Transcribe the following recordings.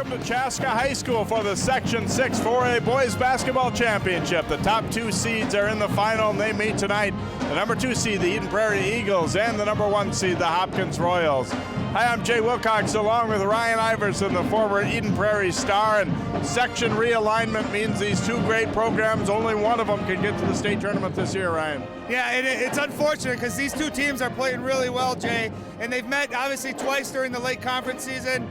welcome to Chaska High School for the Section 6 4A Boys Basketball Championship. The top two seeds are in the final, and they meet tonight. The number 2 seed, the Eden Prairie Eagles, and the number 1 seed, the Hopkins Royals. Hi, I'm Jay Wilcox, along with Ryan Iverson, the former Eden Prairie star. And section realignment means these two great programs, only one of them can get to the state tournament this year, Ryan. Yeah, it's unfortunate because these two teams are playing really well, Jay, and they've met obviously twice during the late conference season.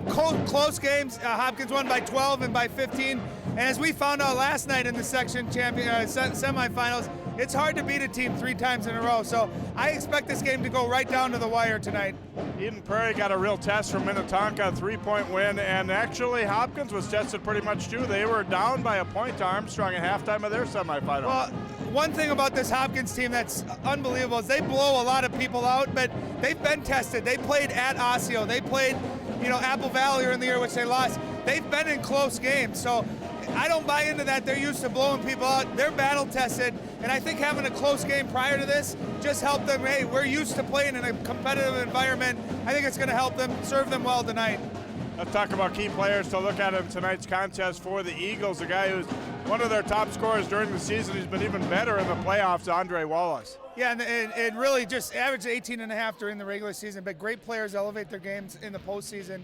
Close games. Hopkins won by 12 and by 15. And as we found out last night in the section semifinals, it's hard to beat a team 3 times in a row. So I expect this game to go right down to the wire tonight. Eden Prairie got a real test from Minnetonka, a 3-point win, and actually Hopkins was tested pretty much too. They were down by a point to Armstrong at halftime of their semifinal. Well, one thing about this Hopkins team that's unbelievable is they blow a lot of people out, but they've been tested. They played at Osseo. They played, Apple Valley earlier in the year, which they lost. They've been in close games, so I don't buy into that. They're used to blowing people out. They're battle tested, and I think having a close game prior to this just helped them. Hey, we're used to playing in a competitive environment. I think it's going to help them, serve them well tonight. Let's talk about key players to look at in tonight's contest for the Eagles. A guy who's one of their top scorers during the season. He's been even better in the playoffs, Andre Wallace. Yeah, and it really just averaged 18.5 during the regular season, but great players elevate their games in the postseason.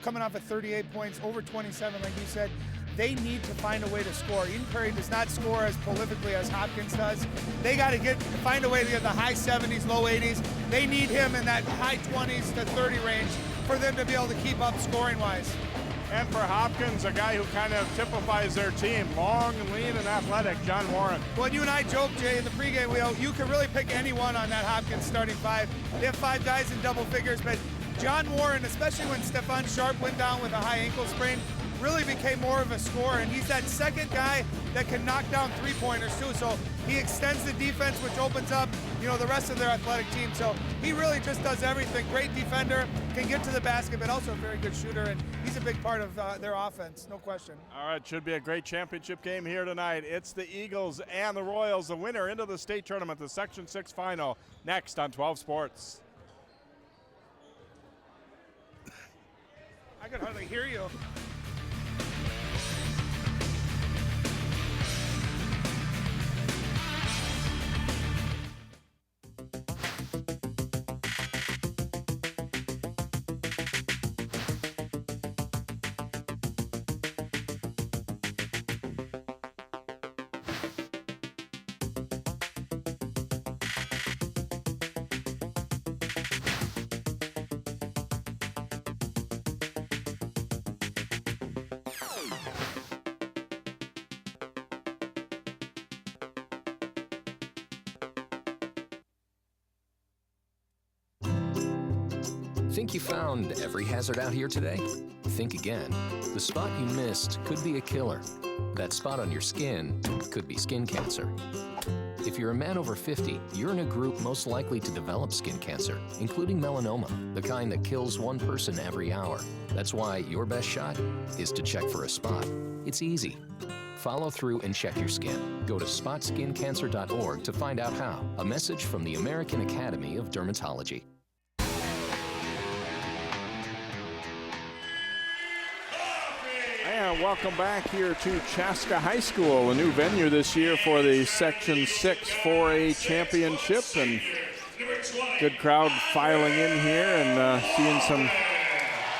Coming off of 38 points, over 27, like you said, they need to find a way to score. Eden Prairie does not score as prolifically as Hopkins does. They got to find a way to get the high 70s, low 80s. They need him in that high 20s to 30 range for them to be able to keep up scoring-wise. And for Hopkins, a guy who kind of typifies their team, long and lean and athletic, John Warren. Well, you and I joked, Jay, in the pregame wheel, you can really pick anyone on that Hopkins starting 5. They have 5 guys in double figures, but John Warren, especially when Stefan Sharp went down with a high ankle sprain, really became more of a scorer, and he's that second guy that can knock down 3-pointers too. So he extends the defense, which opens up, the rest of their athletic team. So he really just does everything. Great defender, can get to the basket, but also a very good shooter, and he's a big part of their offense, no question. All right, should be a great championship game here tonight. It's the Eagles and the Royals, the winner into the state tournament, the Section 6 final, next on 12 Sports. I could hardly hear you. Think you found every hazard out here today? Think again. The spot you missed could be a killer. That spot on your skin could be skin cancer. If you're a man over 50, you're in a group most likely to develop skin cancer, including melanoma, the kind that kills 1 person every hour. That's why your best shot is to check for a spot. It's easy. Follow through and check your skin. Go to spotskincancer.org to find out how. A message from the American Academy of Dermatology. And welcome back here to Chaska High School, a new venue this year for the Section 6 4A Championship. And good crowd filing in here and seeing some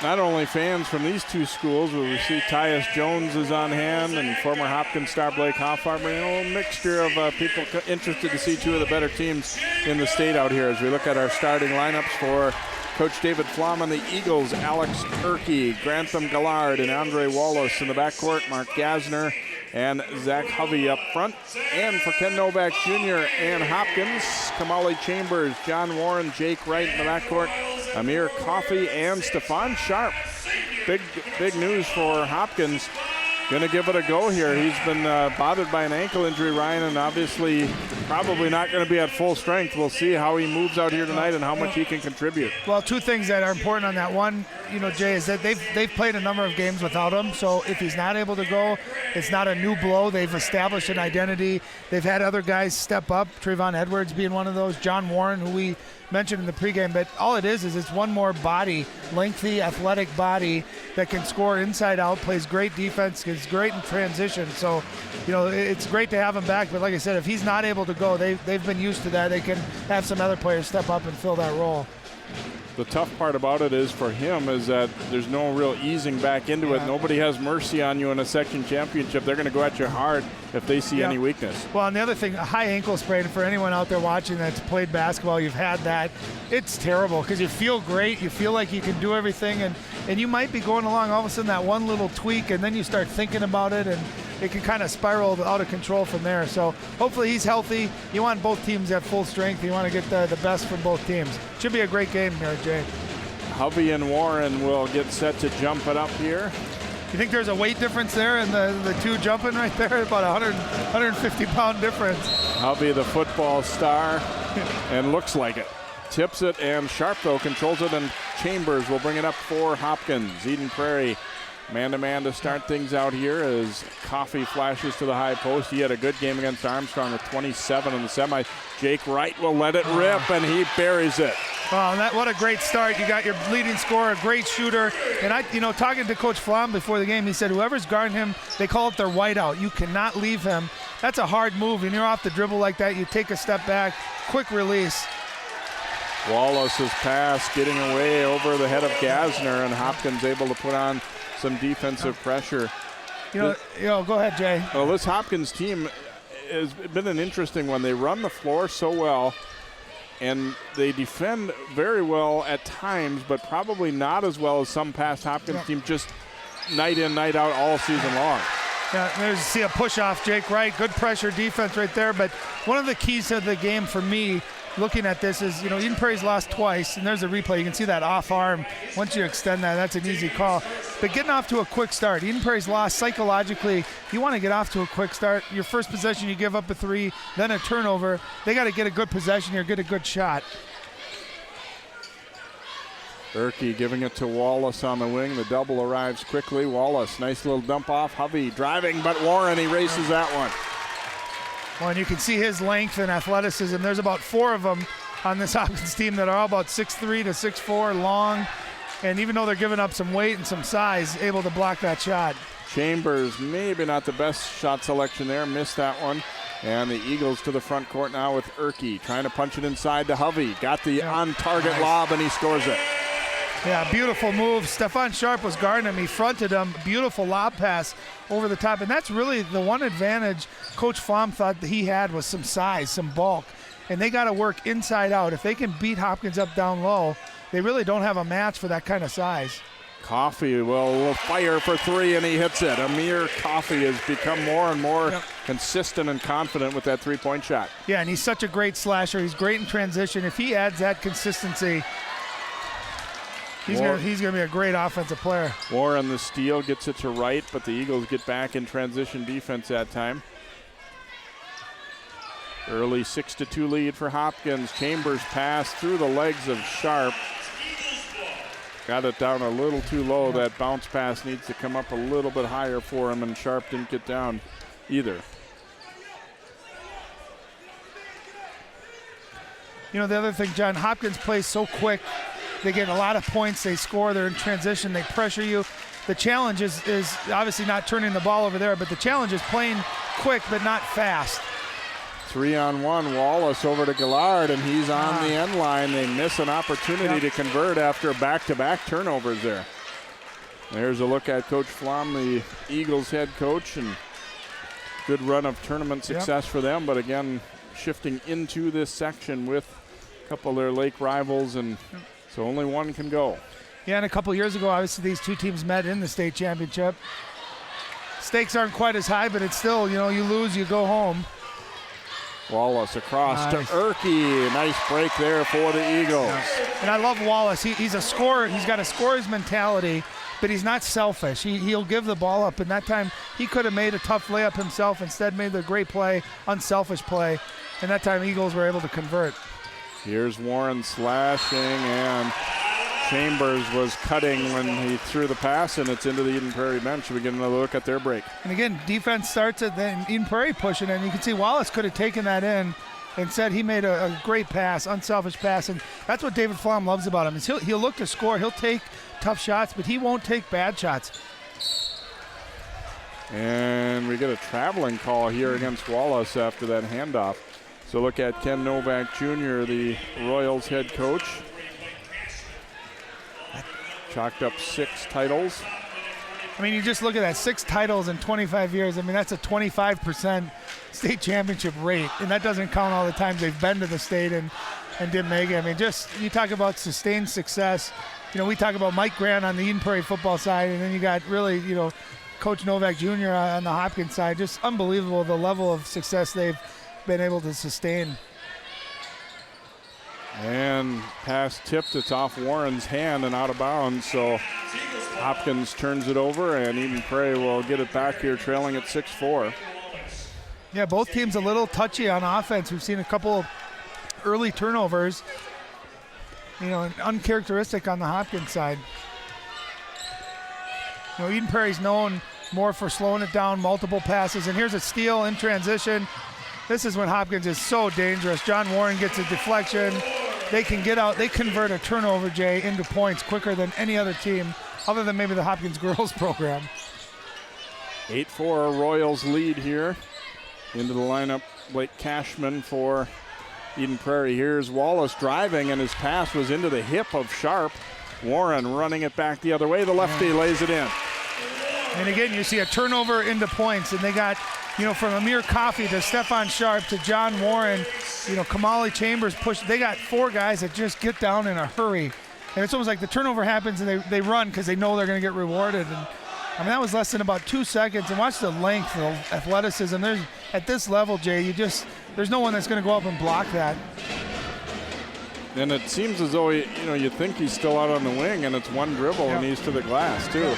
not only fans from these two schools, but we see Tyus Jones is on hand and former Hopkins star Blake Hoffarmer. A little mixture of people interested to see two of the better teams in the state out here as we look at our starting lineups for Coach David Flom on the Eagles. Alex Erkey, Grantham Gallard, and Andre Wallace in the backcourt. Mark Gasner and Zach Hovey up front. And for Ken Novak Jr. and Hopkins, Kamali Chambers, John Warren, Jake Wright in the backcourt. Amir Coffey and Stefan Sharp. Big news for Hopkins. Gonna give it a go here. He's been bothered by an ankle injury, Ryan, and obviously probably not gonna be at full strength. We'll see how he moves out here tonight and how much he can contribute. Well, 2 things that are important on that. One, Jay, is that they've played a number of games without him. So if he's not able to go, it's not a new blow. They've established an identity. They've had other guys step up, Trayvon Edwards being one of those, John Warren, who we mentioned in the pregame, but all it is it's one more body, lengthy, athletic body that can score inside out, plays great defense, is great in transition. So, it's great to have him back. But like I said, if he's not able to go, they've been used to that. They can have some other players step up and fill that role. The tough part about it is for him is that there's no real easing back into it. Nobody has mercy on you in a section championship. They're going to go at you hard if they see any weakness. Well, and the other thing, a high ankle sprain, for anyone out there watching that's played basketball, you've had that, it's terrible because you feel great. You feel like you can do everything, and you might be going along, all of a sudden that one little tweak, and then you start thinking about it, and it can kind of spiral out of control from there. So hopefully he's healthy. You want both teams at full strength. You want to get the best from both teams. Should be a great game here, Jay. Hovey and Warren will get set to jump it up here. You think there's a weight difference there in the two jumping right there? About 150-pound difference. Hovey, the football star, and looks like it. Tips it, and Sharp, though, controls it, and Chambers will bring it up for Hopkins. Eden Prairie man-to-man to start things out here as Coffey flashes to the high post. He had a good game against Armstrong with 27 in the semi. Jake Wright will let it rip, and he buries it. Wow, what a great start. You got your leading scorer, a great shooter. And talking to Coach Flom before the game, he said whoever's guarding him, they call it their whiteout. You cannot leave him. That's a hard move. When you're off the dribble like that, you take a step back, quick release. Wallace's pass getting away over the head of Gassner, and Hopkins able to put on some defensive pressure. Go ahead, Jay. Well, this Hopkins team has been an interesting one. They run the floor so well, and they defend very well at times, but probably not as well as some past Hopkins teams, just night in, night out all season long. Yeah, there's a push off Jake Wright. Good pressure defense right there. But one of the keys to the game for me, looking at this, is Eden Prairie's lost twice, and there's a replay. You can see that off arm. Once you extend that, that's an easy call. But getting off to a quick start. Eden Prairie's lost psychologically. You want to get off to a quick start. Your first possession, you give up a three, then a turnover. They got to get a good possession here, get a good shot. Erke giving it to Wallace on the wing. The double arrives quickly. Wallace, nice little dump off. Hovey driving, but Warren erases that one. Well, and you can see his length and athleticism. There's about 4 of them on this Hopkins team that are all about 6'3" to 6'4", long. And even though they're giving up some weight and some size, able to block that shot. Chambers, maybe not the best shot selection there. Missed that one. And the Eagles to the front court now with Erke trying to punch it inside to Hovey. Got the on-target lob, and he scores it. Yeah, beautiful move. Stefan Sharp was guarding him. He fronted him. Beautiful lob pass over the top. And that's really the one advantage Coach Flom thought that he had, was some size, some bulk. And they got to work inside out. If they can beat Hopkins up down low, they really don't have a match for that kind of size. Coffey will fire for 3, and he hits it. Amir Coffey has become more and more consistent and confident with that three-point shot. Yeah, and he's such a great slasher. He's great in transition. If he adds that consistency, he's going to be a great offensive player. Warren the steal, gets it to Wright, but the Eagles get back in transition defense that time. Early 6-2 lead for Hopkins. Chambers pass through the legs of Sharp. Got it down a little too low. That bounce pass needs to come up a little bit higher for him, and Sharp didn't get down either. The other thing, John, Hopkins plays so quick. They get a lot of points. They score. They're in transition. They pressure you. The challenge is obviously not turning the ball over there, but the challenge is playing quick but not fast. 3-on-1, Wallace over to Gillard, and he's on the end line. They miss an opportunity to convert after back-to-back turnovers there. There's a look at Coach Flom, the Eagles head coach, and good run of tournament success for them, but again, shifting into this section with a couple of their Lake rivals, and so only one can go. Yeah, and a couple years ago, obviously, these two teams met in the state championship. Stakes aren't quite as high, but it's still, you lose, you go home. Wallace across to Erke. Nice break there for the Eagles. And I love Wallace. He's a scorer. He's got a scorer's mentality, but he's not selfish. He'll give the ball up, and that time he could have made a tough layup himself, instead made the great play, unselfish play, and that time Eagles were able to convert. Here's Warren slashing, and Chambers was cutting when he threw the pass, and it's into the Eden Prairie bench. We get another look at their break. And again, defense starts at then Eden Prairie pushing, and you can see Wallace could have taken that in Instead, he made a great pass, unselfish pass, and that's what David Flom loves about him. Is he'll look to score, he'll take tough shots, but he won't take bad shots. And we get a traveling call here against Wallace after that handoff. So look at Ken Novak Jr., the Royals head coach. Chalked up 6 titles. I mean, you just look at that, 6 titles in 25 years. I mean, that's a 25% state championship rate, and that doesn't count all the times they've been to the state and didn't make it. I mean, just you talk about sustained success. You know, we talk about Mike Grant on the Eden Prairie football side, and then you got really, you know, Coach Novak Jr. on the Hopkins side. Just unbelievable the level of success they've been able to sustain. And pass tipped, it's off Warren's hand and out of bounds, so Hopkins turns it over, and Eden Prairie will get it back here trailing at 6-4. Yeah, both teams a little touchy on offense. We've seen a couple of early turnovers, you know, uncharacteristic on the Hopkins side. You know, Eden Prairie's known more for slowing it down, multiple passes, and here's a steal in transition. This is when Hopkins is so dangerous. John Warren gets a deflection. They can get out, they convert a turnover, Jay, into points quicker than any other team, other than maybe the Hopkins girls program. 8-4 Royals lead here. Into the lineup, Blake Cashman for Eden Prairie. Here's Wallace driving, and his pass was into the hip of Sharp. Warren running it back the other way. The lefty lays it in. And again, you see a turnover into points, and they got, you know, from Amir Coffey to Stefan Sharp to John Warren, you know, Kamali Chambers push. They got 4 guys that just get down in a hurry. And it's almost like the turnover happens and they run because they know they're going to get rewarded. And I mean, that was less than about 2 seconds. And watch the length, the athleticism. There's, at this level, Jay, there's no one that's going to go up and block that. And it seems as though, you think he's still out on the wing, and it's one dribble and he's to the glass too.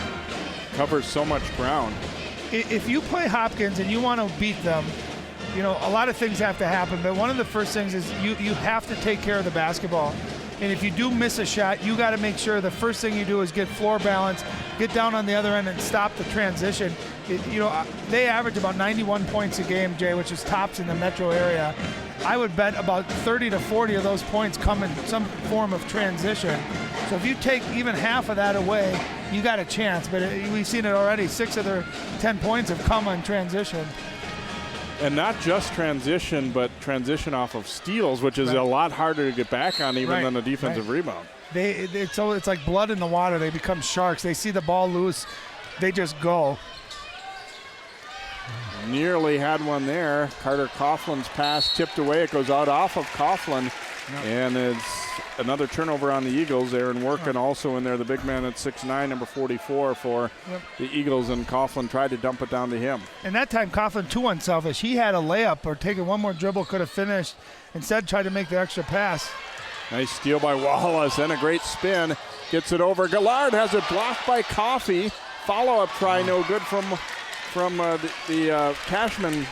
Covers so much ground. If you play Hopkins and you want to beat them, you know, a lot of things have to happen, but one of the first things is you have to take care of the basketball. And if you do miss a shot, you got to make sure the first thing you do is get floor balance, get down on the other end and stop the transition. They average about 91 points a game, Jay, which is tops in the metro area. I would bet about 30 to 40 of those points come in some form of transition. So if you take even half of that away, you got a chance. But we've seen it already. 6 of their 10 points have come on transition. And not just transition, but transition off of steals, which is a lot harder to get back on even than a defensive rebound. It's like blood in the water. They become sharks. They see the ball loose, they just go. Nearly had one there. Carter Coughlin's pass tipped away. It goes out off of Coughlin. And it's another turnover on the Eagles. Aaron Workin also in there, the big man at 6'9", number 44 for the Eagles, and Coughlin tried to dump it down to him. And that time Coughlin too unselfish. He had a layup or taken one more dribble, could have finished. Instead tried to make the extra pass. Nice steal by Wallace and a great spin. Gets it over. Gallard has it blocked by Coffey. Follow-up try no good from the Cashman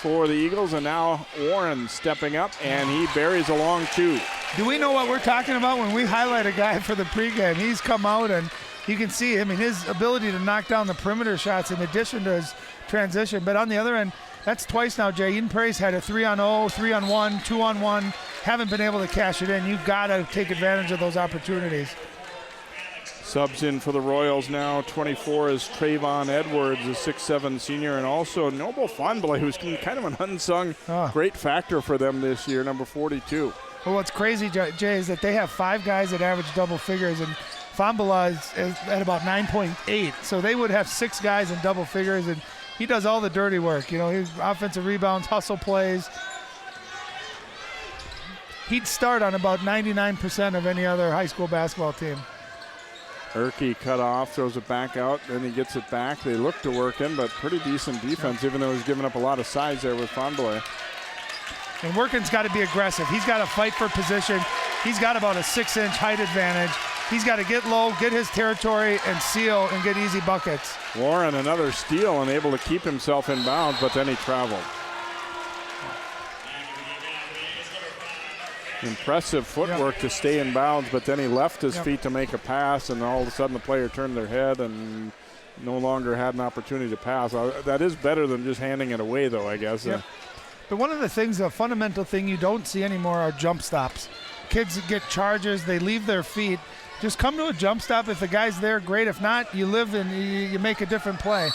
for the Eagles, and now Warren stepping up, and he buries a long 2. Do we know what we're talking about when we highlight a guy for the pregame? He's come out, and you can see him and his ability to knock down the perimeter shots in addition to his transition. But on the other end, that's twice now, Jay. Eden Prairie's had a 3-on-0, 3-on-1, 2-on-1, haven't been able to cash it in. You've got to take advantage of those opportunities. Subs in for the Royals now. 24 is Trayvon Edwards, a 6'7" senior, and also Noble Fonbley, who's kind of an unsung great factor for them this year, number 42. Well, what's crazy, Jay, is that they have 5 guys that average double figures, and Fonbley is at about 9.8. So they would have 6 guys in double figures, and he does all the dirty work. You know, his offensive rebounds, hustle plays. He'd start on about 99% of any other high school basketball team. Erke cut off, throws it back out, then he gets it back. They look to work in, but pretty decent defense, even though he's giving up a lot of size there with Fonbley. And Workin's got to be aggressive. He's got to fight for position. He's got about a 6-inch height advantage. He's got to get low, get his territory, and seal and get easy buckets. Warren, another steal and able to keep himself in bounds, but then he traveled. Impressive footwork to stay in bounds, but then he left his feet to make a pass, and all of a sudden the player turned their head and no longer had an opportunity to pass. That is better than just handing it away, though, I guess. But one of the things, a fundamental thing you don't see anymore are jump stops. Kids get charges, they leave their feet. Just come to a jump stop. If the guy's there, great. If not, you live and you make a different play.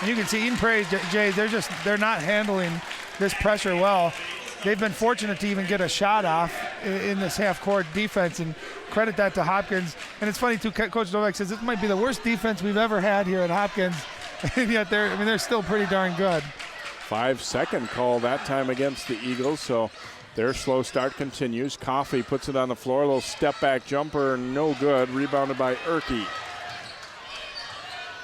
And you can see Eden Prairie, Jay, they're not handling this pressure well. They've been fortunate to even get a shot off in this half-court defense, and credit that to Hopkins. And it's funny, too, Coach Novak says this might be the worst defense we've ever had here at Hopkins, and yet they're still pretty darn good. 5-second call that time against the Eagles, so their slow start continues. Coffey puts it on the floor, a little step-back jumper, no good, rebounded by Erke.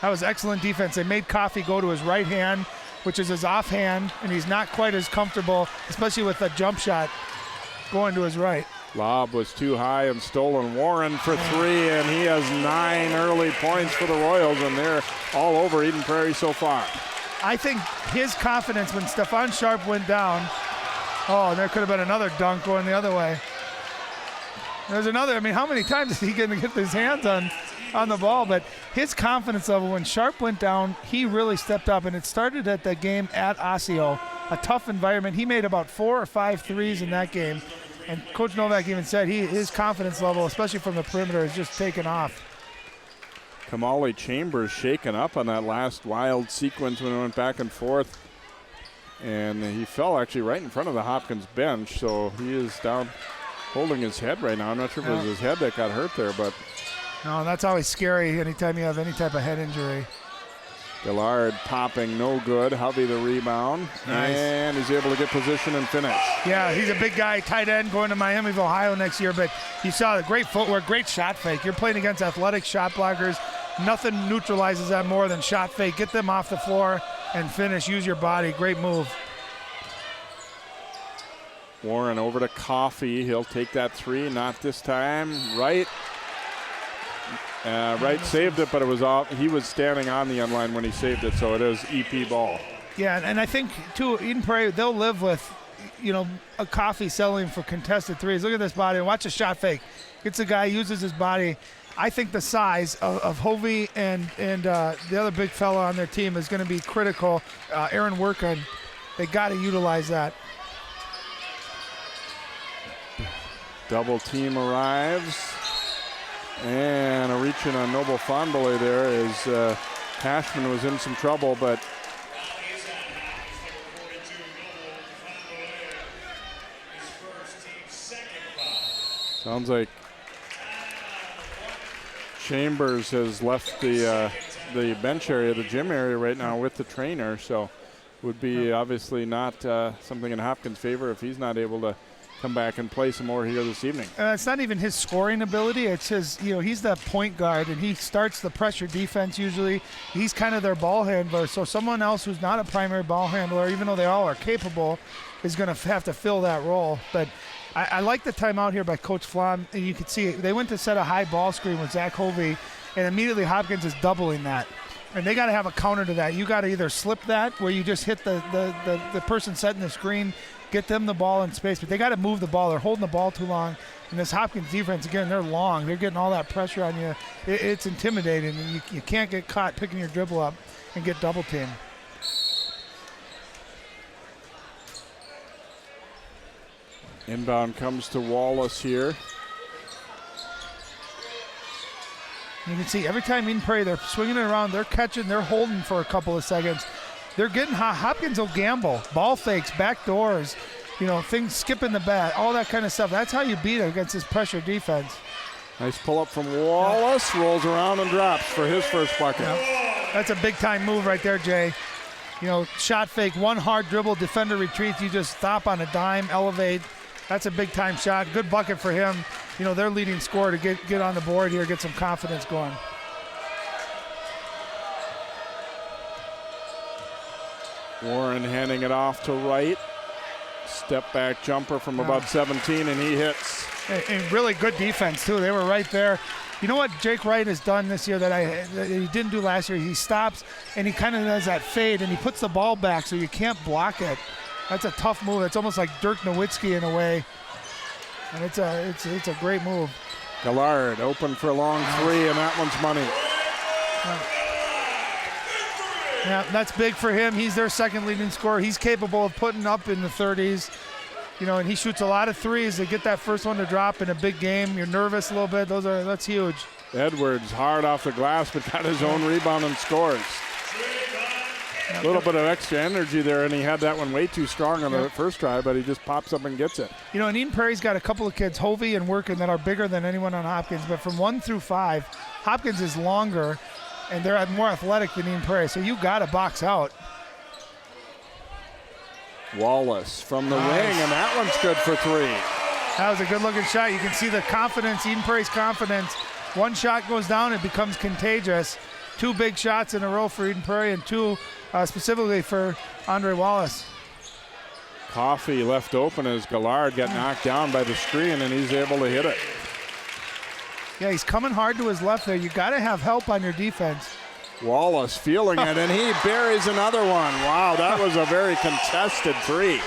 That was excellent defense. They made Coffey go to his right hand, which is his offhand, and he's not quite as comfortable, especially with a jump shot going to his right. Lob was too high and stolen. Warren for three, and he has 9 early points for the Royals, and they're all over Eden Prairie so far. I think his confidence when Stephon Sharp went down, and there could have been another dunk going the other way. There's another, how many times is he going to get his hands on the ball? But his confidence level when Sharp went down, he really stepped up, and it started at the game at Osseo, a tough environment. He made about 4 or 5 threes in that game, and Coach Novak even said his confidence level, especially from the perimeter, is just taken off. Kamali Chambers shaken up on that last wild sequence when it went back and forth, and he fell actually right in front of the Hopkins bench, so he is down holding his head right now. I'm not sure if it was his head that got hurt there, but no, that's always scary anytime you have any type of head injury. Gillard popping, no good. Hovey the rebound. Nice. And he's able to get position and finish. Yeah, he's a big guy, tight end, going to Miami of Ohio next year, but you saw the great footwork, great shot fake. You're playing against athletic shot blockers. Nothing neutralizes that more than shot fake. Get them off the floor and finish. Use your body. Great move. Warren over to Coffey. He'll take that three. Not this time. Right saved it, but it was off. He was standing on the end line when he saved it, so it is EP ball. Yeah, and I think, too, Eden Prairie, they'll live with, a Coffey settling for contested threes. Look at this body. Watch a shot fake. Gets a guy, uses his body. I think the size of Hovey and the other big fella on their team is going to be critical. Aaron Workin, they got to utilize that. Double team arrives. And a reach in on Noble Fonbele there as Cashman was in some trouble, but sounds like Chambers has left the bench area, the gym area right now with the trainer, so would be obviously not something in Hopkins' favor if he's not able to come back and play some more here this evening. It's not even his scoring ability. It's his, he's the point guard, and he starts the pressure defense usually. He's kind of their ball handler, so someone else who's not a primary ball handler, even though they all are capable, is going to have to fill that role. But I like the timeout here by Coach Flom, and you can see they went to set a high ball screen with Zach Hovey, and immediately Hopkins is doubling that. And they got to have a counter to that. You got to either slip that, where you just hit the person setting the screen, get them the ball in space, but they got to move the ball. They're holding the ball too long. And this Hopkins defense, again, they're long. They're getting all that pressure on you. It's intimidating, and you can't get caught picking your dribble up and get double teamed. Inbound comes to Wallace here. You can see every time Eden Prairie, they're swinging it around, they're catching, they're holding for a couple of seconds. They're getting hot. Hopkins will gamble, ball fakes, back doors, things skipping the bat, all that kind of stuff. That's how you beat it against this pressure defense. Nice pull up from Wallace, rolls around and drops for his first bucket. Yeah. That's a big time move right there, Jay. Shot fake, one hard dribble, defender retreats, you just stop on a dime, elevate. That's a big time shot. Good bucket for him. Their leading scorer to get on the board here, get some confidence going. Warren handing it off to Wright. Step back jumper from about 17, and he hits. And really good defense, too. They were right there. You know what Jake Wright has done this year that he didn't do last year? He stops, and he kind of does that fade, and he puts the ball back so you can't block it. That's a tough move. It's almost like Dirk Nowitzki in a way. And it's a great move. Gillard open for a long three, and that one's money. Yeah, that's big for him. He's their second leading scorer. He's capable of putting up in the 30s. You know, and he shoots a lot of threes to get that first one to drop in a big game. You're nervous a little bit. That's huge. Edwards hard off the glass, but got his own rebound and scores. A little bit of extra energy there, and he had that one way too strong on the first try, but he just pops up and gets it. You know, and Eden Prairie's got a couple of kids, Hovey and Workin, that are bigger than anyone on Hopkins, but from 1 through 5, Hopkins is longer, and they're more athletic than Eden Prairie, so you got to box out. Wallace from the wing, and that one's good for 3. That was a good-looking shot. You can see the confidence, Eden Prairie's confidence. One shot goes down, it becomes contagious. 2 big shots in a row for Eden Prairie, and 2 specifically for Andre Wallace. Coffey left open as Gallard got knocked down by the screen, and he's able to hit it. Yeah, he's coming hard to his left there. You got to have help on your defense. Wallace feeling it, and he buries another one. Wow, that was a very contested 3.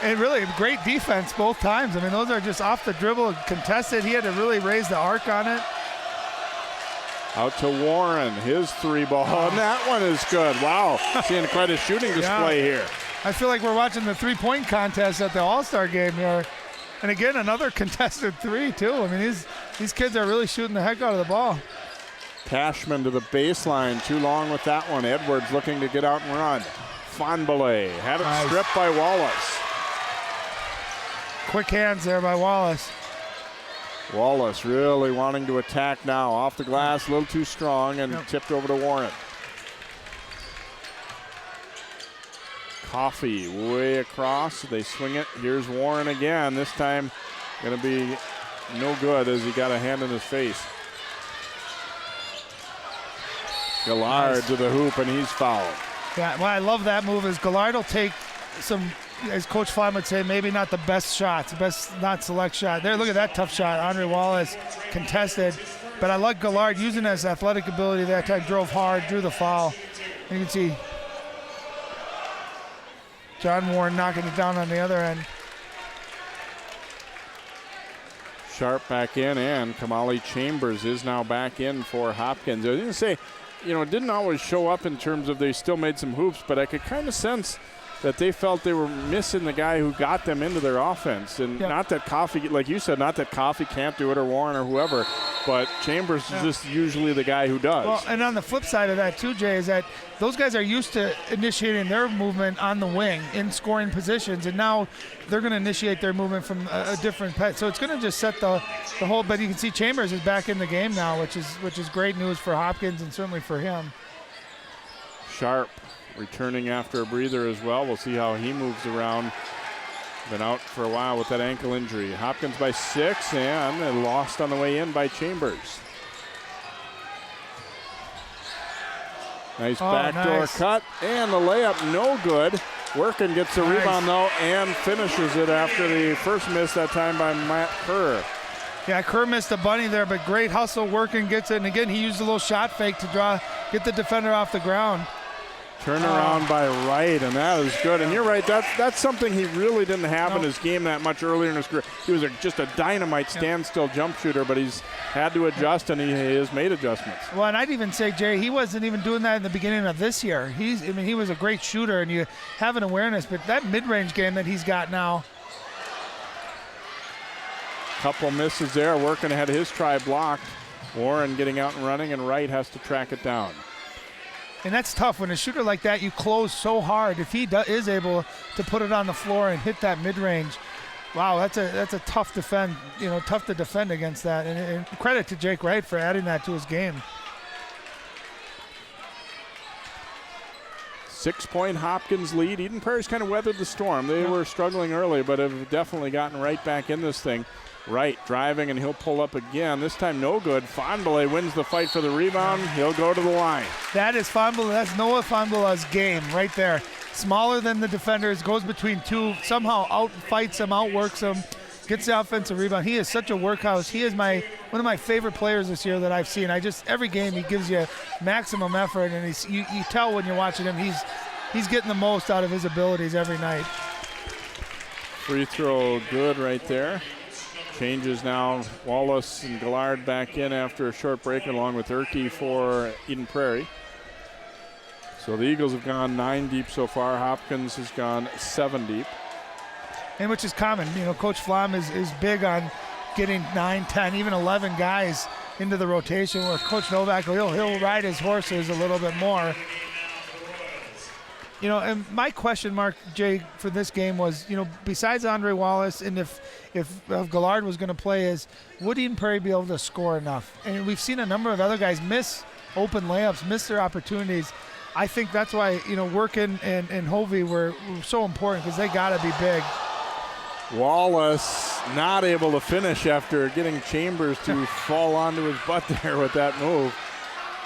And really great defense both times. I mean, those are just off the dribble, contested. He had to really raise the arc on it. Out to Warren, his 3 ball, and that one is good. Wow, seeing quite a shooting display here. I feel like we're watching the 3-point contest at the All-Star game here. And again, another contested 3 too. I mean, these kids are really shooting the heck out of the ball. Cashman to the baseline, too long with that one. Edwards looking to get out and run. Fonbele had it stripped by Wallace. Quick hands there by Wallace. Wallace really wanting to attack now. Off the glass, a little too strong, and tipped over to Warren. Coffey way across. They swing it. Here's Warren again. This time going to be no good as he got a hand in his face. Gallard to the hoop, and he's fouled. Yeah, well, I love that move is Gallard will take some, as Coach Flynn would say, maybe not the best shots, best not select shot. There, look at that tough shot. Andre Wallace contested. But I like Gallard using his athletic ability that time, drove hard, drew the foul. And you can see John Warren knocking it down on the other end. Sharp back in, and Kamali Chambers is now back in for Hopkins. I didn't say, you know, it didn't always show up in terms of they still made some hoops, but I could kind of sense that they felt they were missing the guy who got them into their offense. And not that Coffey, like you said, not that Coffey can't do it or Warren or whoever, but Chambers is just usually the guy who does. Well, and on the flip side of that too, Jay, is that those guys are used to initiating their movement on the wing in scoring positions, and now they're going to initiate their movement from a different pet. So it's going to just set the whole. But you can see Chambers is back in the game now, which is great news for Hopkins and certainly for him. Sharp returning after a breather as well. We'll see how he moves around. Been out for a while with that ankle injury. Hopkins by 6, and lost on the way in by Chambers. Nice backdoor cut, and the layup no good. Workin gets the rebound though, and finishes it after the first miss that time by Matt Kerr. Yeah, Kerr missed a bunny there, but great hustle. Workin gets it, and again he used a little shot fake to get the defender off the ground. Turn around by Wright, and that is good. And you're right, that's something he really didn't have in his game that much earlier in his career. He was just a dynamite standstill jump shooter, but he's had to adjust, and he has made adjustments. Well, and I'd even say, Jay, he wasn't even doing that in the beginning of this year. He was a great shooter, and you have an awareness, but that mid-range game that he's got now. Couple misses there. Working ahead of his try blocked. Warren getting out and running, and Wright has to track it down. And that's tough. When a shooter like that, you close so hard. If he is able to put it on the floor and hit that mid-range, wow, that's a tough defend. Tough to defend against that. And credit to Jake Wright for adding that to his game. 6-point Hopkins lead. Eden Prairie's kind of weathered the storm. They were struggling early, but have definitely gotten right back in this thing. Wright driving, and he'll pull up again. This time no good. Fonbele wins the fight for the rebound. He'll go to the line. That is Fonbele. That's Noah Fonbele's game right there. Smaller than the defenders, goes between two, somehow outfights him, outworks him, gets the offensive rebound. He is such a workhorse. He is one of my favorite players this year that I've seen. Every game he gives you maximum effort, and you tell when you're watching him he's getting the most out of his abilities every night. Free throw good right there. Changes now. Wallace and Gallard back in after a short break, along with Erke for Eden Prairie. So the Eagles have gone 9 deep so far. Hopkins has gone 7 deep. And which is common. You know, Coach Flom is big on getting 9, 10, even 11 guys into the rotation. With Coach Novak, he'll ride his horses a little bit more. You know, and my question mark, Jay, for this game was, you know, besides Andre Wallace, and if Gallard was going to play, is would Eden Prairie be able to score enough? And we've seen a number of other guys miss open layups, miss their opportunities. I think that's why, you know, Workin and Hovey were so important, because they got to be big. Wallace not able to finish after getting Chambers to fall onto his butt there with that move.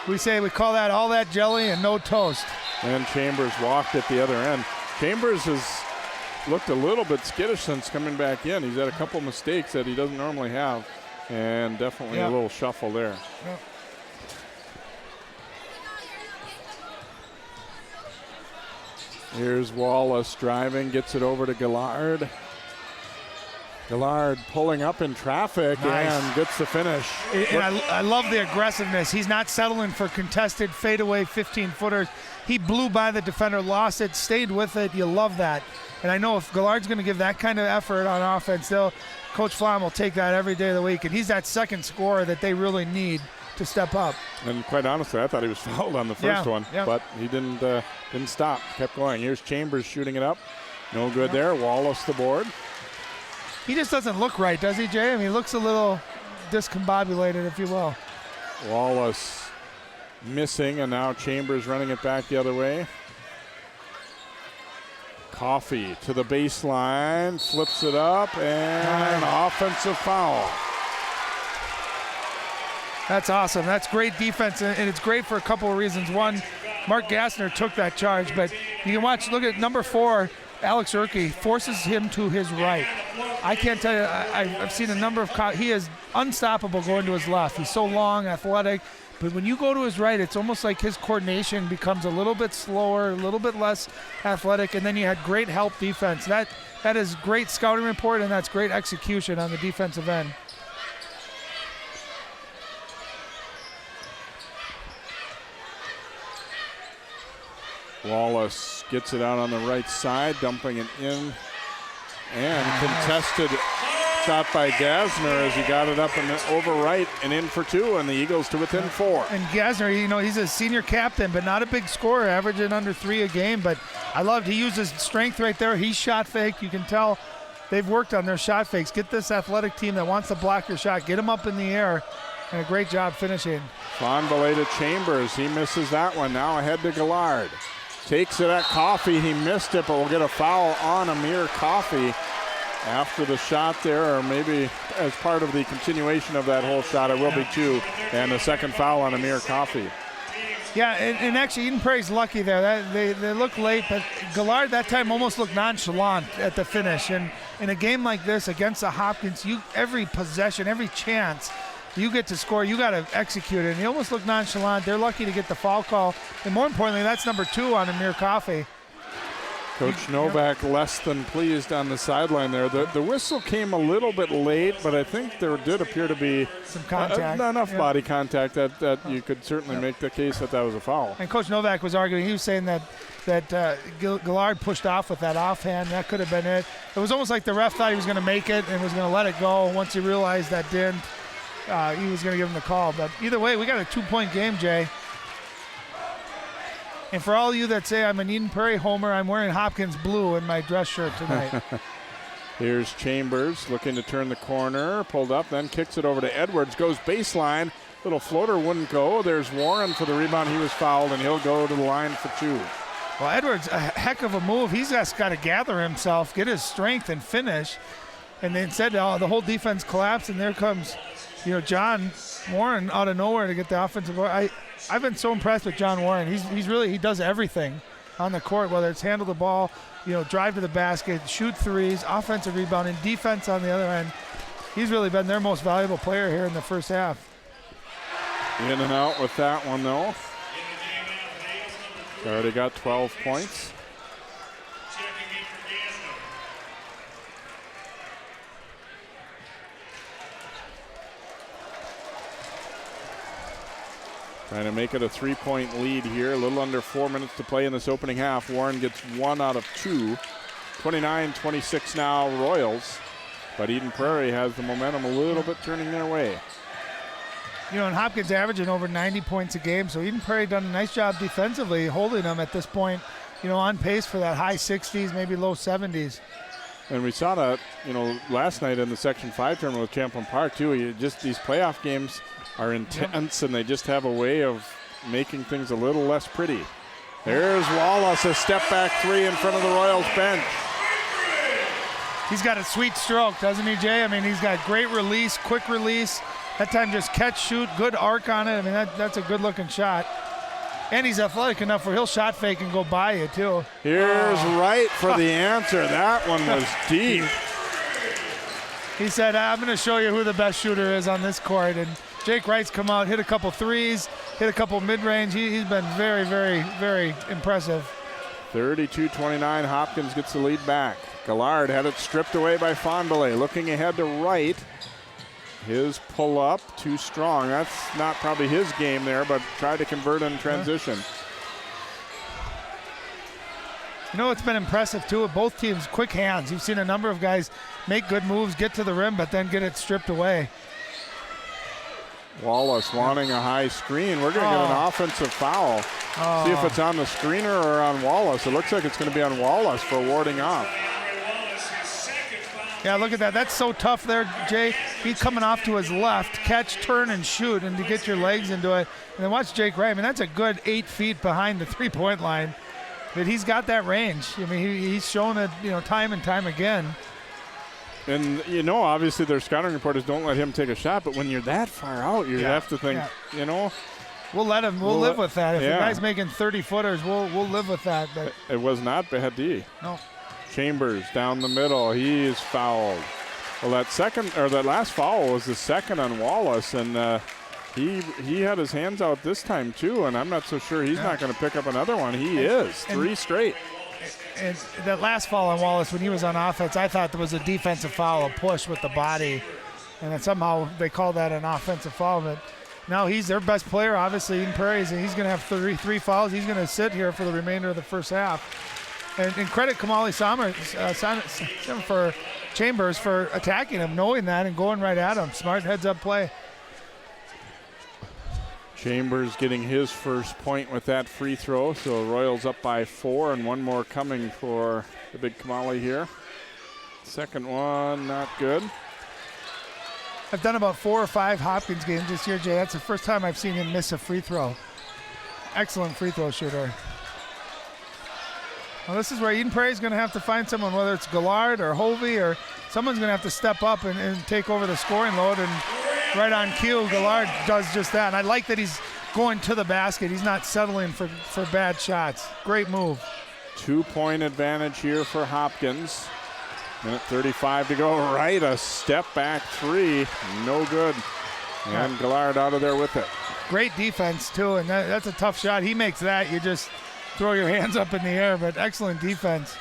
We call that all that jelly and no toast. And Chambers walked at the other end. Chambers has looked a little bit skittish since coming back in. He's had a couple mistakes that he doesn't normally have, and definitely a little shuffle there. Yep. Here's Wallace driving, gets it over to Gallard. Gallard pulling up in traffic and gets the finish. And I love the aggressiveness. He's not settling for contested fadeaway 15-footers. He blew by the defender, lost it, stayed with it. You love that. And I know if Gallard's going to give that kind of effort on offense, Coach Flom will take that every day of the week. And he's that second scorer that they really need to step up. And quite honestly, I thought he was fouled on the first one, but he didn't stop, kept going. Here's Chambers shooting it up. No good there. Wallace the board. He just doesn't look right, does he, Jay? I mean, he looks a little discombobulated, if you will. Wallace missing, and now Chambers running it back the other way. Coffee to the baseline, flips it up, and offensive foul. That's awesome. That's great defense, and it's great for a couple of reasons. One, Mark Gassner took that charge, but you can look at number 4, Alex Urke, forces him to his right. I can't tell you, I've seen a number of, he is unstoppable going to his left. He's so long, athletic, but when you go to his right, it's almost like his coordination becomes a little bit slower, a little bit less athletic, and then you had great help defense. That is great scouting report, and that's great execution on the defensive end. Wallace gets it out on the right side, dumping it in, and contested shot by Gassner as he got it up and over right and in for 2, and the Eagles to within 4. And Gassner, you know, he's a senior captain, but not a big scorer, averaging under 3 a game, but I loved he used his strength right there. He shot faked. You can tell they've worked on their shot fakes. Get this athletic team that wants to block your shot, get them up in the air, and a great job finishing. Fonbele to Chambers. He misses that one. Now ahead to Gallard. Takes it at Coffey. He missed it, but we'll get a foul on Amir Coffey after the shot there, or maybe as part of the continuation of that whole shot. It will be 2, and the second foul on Amir Coffey. Yeah, and actually Eden Prairie's lucky there. They look late, but Gallard that time almost looked nonchalant at the finish. And in a game like this against the Hopkins, every possession, every chance you get to score, you got to execute it. And he almost looked nonchalant. They're lucky to get the foul call. And more importantly, that's number 2 on Amir Coffey. Coach Novak less than pleased on the sideline there. The whistle came a little bit late, but I think there did appear to be some contact. Enough body contact that you could certainly make the case that was a foul. And Coach Novak was arguing, he was saying that Gallard pushed off with that offhand. That could have been it. It was almost like the ref thought he was going to make it and was going to let it go. Once he realized that didn't, he was going to give him the call. But either way, we got a 2-point game, Jay. And for all of you that say I'm an Eden Prairie homer, I'm wearing Hopkins blue in my dress shirt tonight. Here's Chambers looking to turn the corner, pulled up, then kicks it over to Edwards, goes baseline. Little floater wouldn't go. There's Warren for the rebound. He was fouled, and he'll go to the line for 2. Well, Edwards, a heck of a move. He's just got to gather himself, get his strength, and finish. And instead, the whole defense collapsed, and there comes, John Warren out of nowhere to get the offensive. I've been so impressed with John Warren. He does everything on the court, whether it's handle the ball, drive to the basket, shoot threes, offensive rebounding, defense on the other end. He's really been their most valuable player here in the first half. In and out with that one, though. Already got 12 points. Trying to make it a 3-point lead here. A little under 4 minutes to play in this opening half. Warren gets 1 out of 2. 29-26 now, Royals. But Eden Prairie has the momentum a little bit turning their way. You know, and Hopkins averaging over 90 points a game, so Eden Prairie done a nice job defensively holding them at this point, you know, on pace for that high 60s, maybe low 70s. And we saw that, you know, last night in the Section 5 tournament with Champlain Park, too. These playoff games are intense, and they just have a way of making things a little less pretty. There's Wallace, a step-back 3 in front of the Royals bench. He's got a sweet stroke, doesn't he, Jay? I mean, he's got great release, quick release. That time just catch, shoot, good arc on it. I mean, that's a good-looking shot. And he's athletic enough where he'll shot fake and go by you, too. Here's Wright for the answer. That one was deep. He said, I'm going to show you who the best shooter is on this court. And Jake Wright's come out, hit a couple threes, hit a couple mid-range. He's been very, very, very impressive. 32-29, Hopkins gets the lead back. Gallard had it stripped away by Fondele. Looking ahead to Wright. His pull-up, too strong. That's not probably his game there, but tried to convert in transition. You know what's been impressive, too, with both teams, quick hands. You've seen a number of guys make good moves, get to the rim, but then get it stripped away. Wallace wanting a high screen. We're going to get an offensive foul. See if it's on the screener or on Wallace. It looks like it's going to be on Wallace for warding off. Yeah, look at that. That's so tough there, Jay. He's coming off to his left, catch, turn, and shoot, and to get your legs into it. And then watch Jake Wright. I mean, that's a good 8 feet behind the three-point line. But he's got that range. I mean, he's shown it, you know, time and time again. And, you know, obviously their scouting reporters don't let him take a shot, but when you're that far out, you have to think, you know. We'll let him. We'll live with that. If the guy's making 30-footers, we'll live with that. But it was not Behadi. No. Chambers down the middle. He is fouled. Well, that last foul was the second on Wallace, and he had his hands out this time too. And I'm not so sure he's not going to pick up another one. He is 3 straight. And that last foul on Wallace when he was on offense, I thought there was a defensive foul, a push with the body, and then somehow they called that an offensive foul. But now he's their best player, obviously, in Prairie, and he's going to have three fouls. He's going to sit here for the remainder of the first half. And credit Kamali for Chambers for attacking him, knowing that and going right at him. Smart heads-up play. Chambers getting his first point with that free throw, so Royals up by 4, and one more coming for the big Kamali here. Second one, not good. I've done about 4 or 5 Hopkins games this year, Jay. That's the first time I've seen him miss a free throw. Excellent free throw shooter. Well, this is where Eden Prairie is going to have to find someone, whether it's Gallard or Hovey, or someone's going to have to step up and take over the scoring load. And right on cue, Gallard does just that. And I like that he's going to the basket. He's not settling for bad shots. Great move. 2-point advantage here for Hopkins. Minute 35 to go. Right, a step back 3. No good. And Gallard out of there with it. Great defense, too. And that's a tough shot. He makes that. You just throw your hands up in the air, but excellent defense.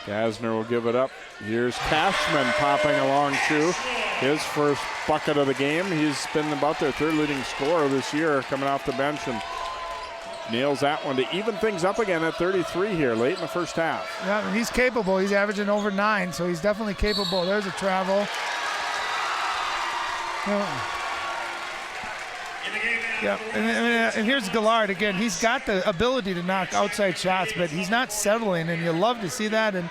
Gasner will give it up. Here's Cashman popping along too. His first bucket of the game. He's been about their 3rd leading scorer this year coming off the bench, and nails that one to even things up again at 33 here late in the first half. Yeah, and he's capable. He's averaging over 9, so he's definitely capable. There's a travel. Yeah, and here's Gallard again. He's got the ability to knock outside shots, but he's not settling, and you love to see that. And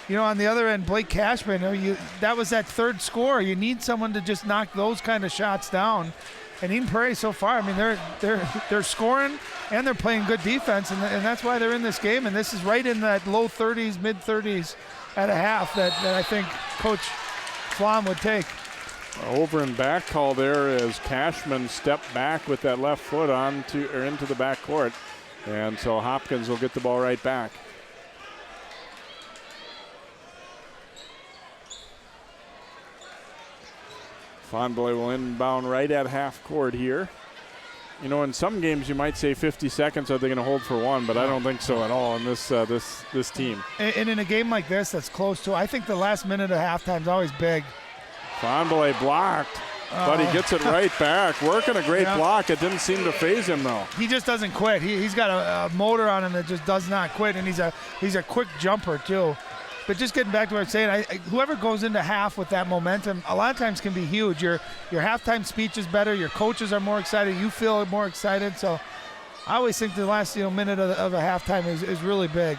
you know, on the other end, Blake Cashman, that was that 3rd score. You need someone to just knock those kind of shots down. And Eden Prairie so far, I mean, they're scoring and they're playing good defense, and that's why they're in this game. And this is right in that low 30s, mid 30s at a half that I think Coach Flom would take. Over and back call there as Cashman stepped back with that left foot into the back court. And so Hopkins will get the ball right back. Fondele will inbound right at half court here. You know, in some games you might say 50 seconds, are they going to hold for one? But I don't think so at all in this team. And in a game like this that's close to, I think the last minute of halftime is always big Fonbele blocked, but he gets it right back. Working a great block. It didn't seem to faze him, though. He just doesn't quit. He's got a motor on him that just does not quit, and he's a quick jumper, too. But just getting back to what I was saying, whoever goes into half with that momentum, a lot of times can be huge. Your halftime speech is better. Your coaches are more excited. You feel more excited. So I always think the last minute of a halftime is really big.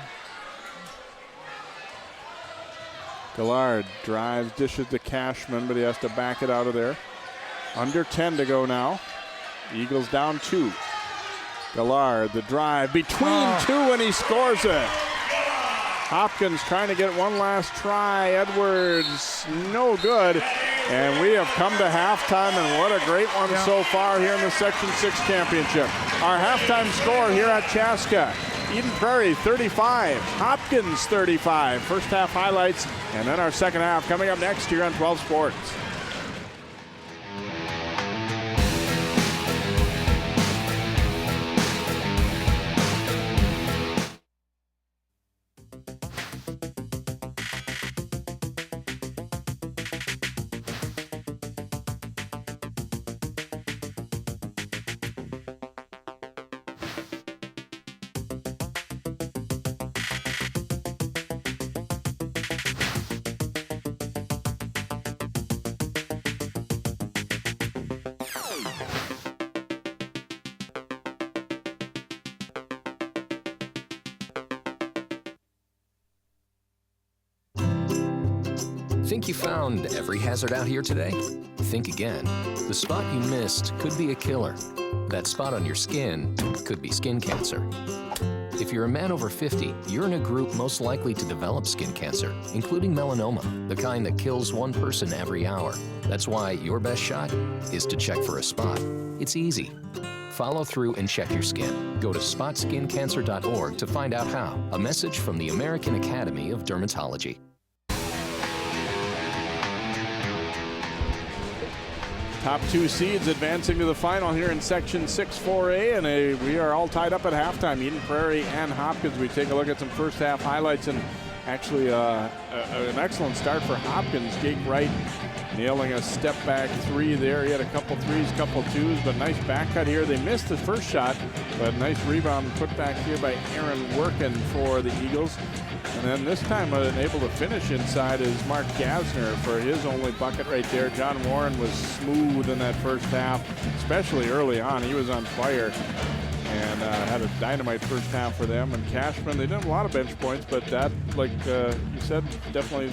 Gallard drives, dishes to Cashman, but he has to back it out of there. Under 10 to go now. Eagles down 2. Gallard, the drive between 2, and he scores it. Hopkins trying to get one last try. Edwards, no good. And we have come to halftime, and what a great one so far here in the Section 6 championship. Our halftime score here at Chaska: Eden Prairie 35, Hopkins 35. First half highlights, and then our second half coming up next here on 12 Sports. Think you found every hazard out here today? Think again. The spot you missed could be a killer. That spot on your skin could be skin cancer. If you're a man over 50, you're in a group most likely to develop skin cancer, including melanoma, the kind that kills one person every hour. That's why your best shot is to check for a spot. It's easy. Follow through and check your skin. Go to spotskincancer.org to find out how. A message from the American Academy of Dermatology. Top 2 seeds advancing to the final here in Section 6 4A, and we are all tied up at halftime. Eden Prairie and Hopkins. We take a look at some first half highlights, and actually an excellent start for Hopkins. Jake Wright nailing a step back 3 there. He had a couple threes, couple twos, but nice back cut here. They missed the first shot, but nice rebound put back here by Aaron Workin for the Eagles. And then this time able to finish inside is Mark Gasner for his only bucket right there. John Warren was smooth in that first half, especially early on. He was on fire and had a dynamite first half for them. And Cashman, they didn't have a lot of bench points, but that, like you said, definitely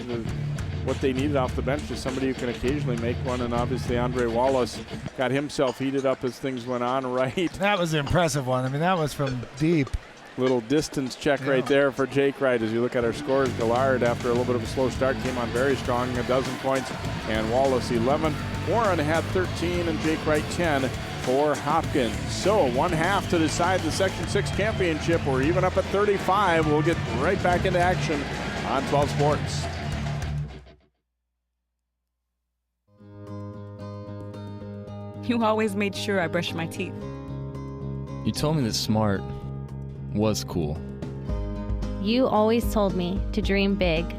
what they needed off the bench is somebody who can occasionally make one. And obviously Andre Wallace got himself heated up as things went on right. That was an impressive one. I mean, that was from deep. Little distance check right there for Jake Wright. As you look at our scores, Gallard, after a little bit of a slow start, came on very strong, 12 points, and Wallace 11. Warren had 13, and Jake Wright 10 for Hopkins. So 1 half to decide the Section 6 championship. We're even up at 35. We'll get right back into action on 12 Sports. You always made sure I brushed my teeth. You told me that smart was cool. You always told me to dream big.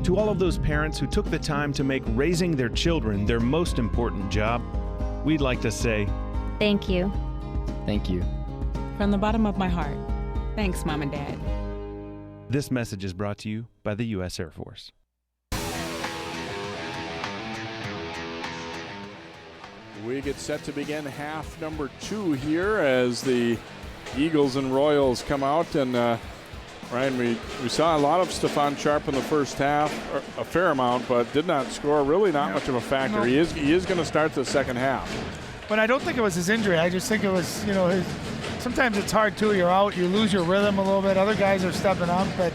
To all of those parents who took the time to make raising their children their most important job, we'd like to say, thank you. Thank you. From the bottom of my heart, thanks, Mom and Dad. This message is brought to you by the U.S. Air Force. We get set to begin half number 2 here as the Eagles and Royals come out. And Ryan, we saw a lot of Stefan Sharp in the first half, a fair amount, but did not score. Really not much of a factor. No. He is going to start the second half. But I don't think it was his injury. I just think it was, sometimes it's hard too. You're out, you lose your rhythm a little bit. Other guys are stepping up, but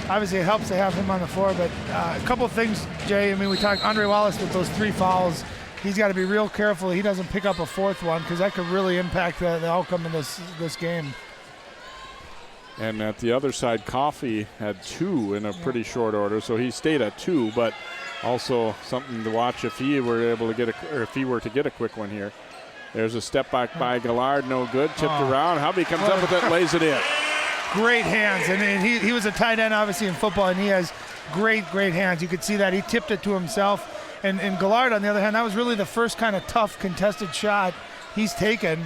obviously it helps to have him on the floor. But a couple of things, Jay. I mean, we talked Andre Wallace with those 3 fouls. He's got to be real careful he doesn't pick up a 4th one, because that could really impact the outcome of this game. And at the other side, Coffey had 2 in a pretty short order, so he stayed at 2, but also something to watch if he were able to get if he were to get a quick one here. There's a step back by Gallard, no good, tipped around. Hovey comes up with it, lays it in. Great hands, and he was a tight end obviously in football, and he has great hands. You could see that. He tipped it to himself. And Gallard, on the other hand, that was really the first kind of tough contested shot he's taken.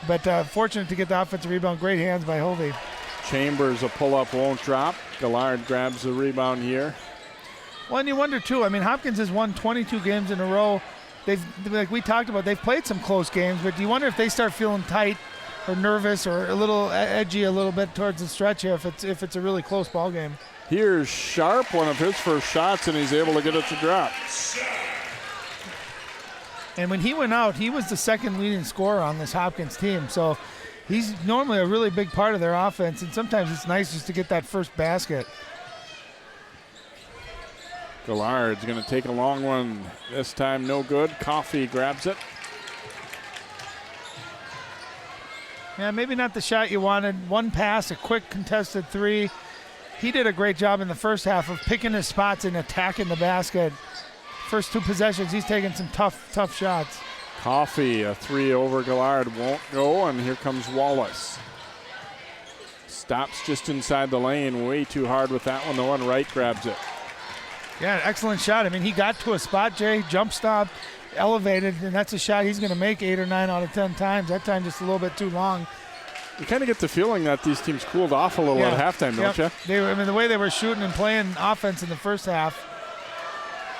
But fortunate to get the offensive rebound. Great hands by Hovey. Chambers, a pull-up won't drop. Gallard grabs the rebound here. Well, and you wonder, too. I mean, Hopkins has won 22 games in a row. Like we talked about, they've played some close games, but do you wonder if they start feeling tight or nervous or a little edgy a little bit towards the stretch here if it's a really close ball game? Here's Sharp, one of his first shots, and he's able to get it to drop. And when he went out, he was the second leading scorer on this Hopkins team. So he's normally a really big part of their offense, and sometimes it's nice just to get that first basket. Gallard's going to take a long one. This time no good. Coffey grabs it. Yeah, maybe not the shot you wanted. One pass, a quick contested three. He did a great job in the first half of picking his spots and attacking the basket. First 2 possessions, he's taking some tough shots. Coffey, a 3 over Gallard, won't go, and here comes Wallace. Stops just inside the lane, way too hard with that one, though, and Wright grabs it. Yeah, excellent shot. I mean, he got to a spot, Jay, jump stop, elevated, and that's a shot he's going to make 8 or 9 out of 10 times. That time just a little bit too long. You kind of get the feeling that these teams cooled off a little at halftime, don't you? The way they were shooting and playing offense in the first half.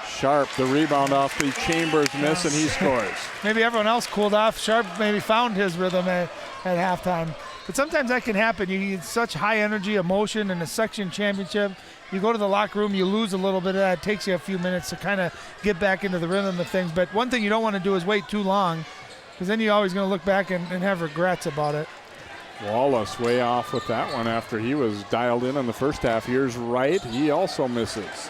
Sharp, the rebound off the Chambers miss, and he scores. Maybe everyone else cooled off. Sharp maybe found his rhythm at halftime. But sometimes that can happen. You get such high energy, emotion in a section championship. You go to the locker room, you lose a little bit of that. It takes you a few minutes to kind of get back into the rhythm of things. But one thing you don't want to do is wait too long, because then you're always going to look back and have regrets about it. Wallace way off with that one after he was dialed in the first half. Here's Wright. He also misses.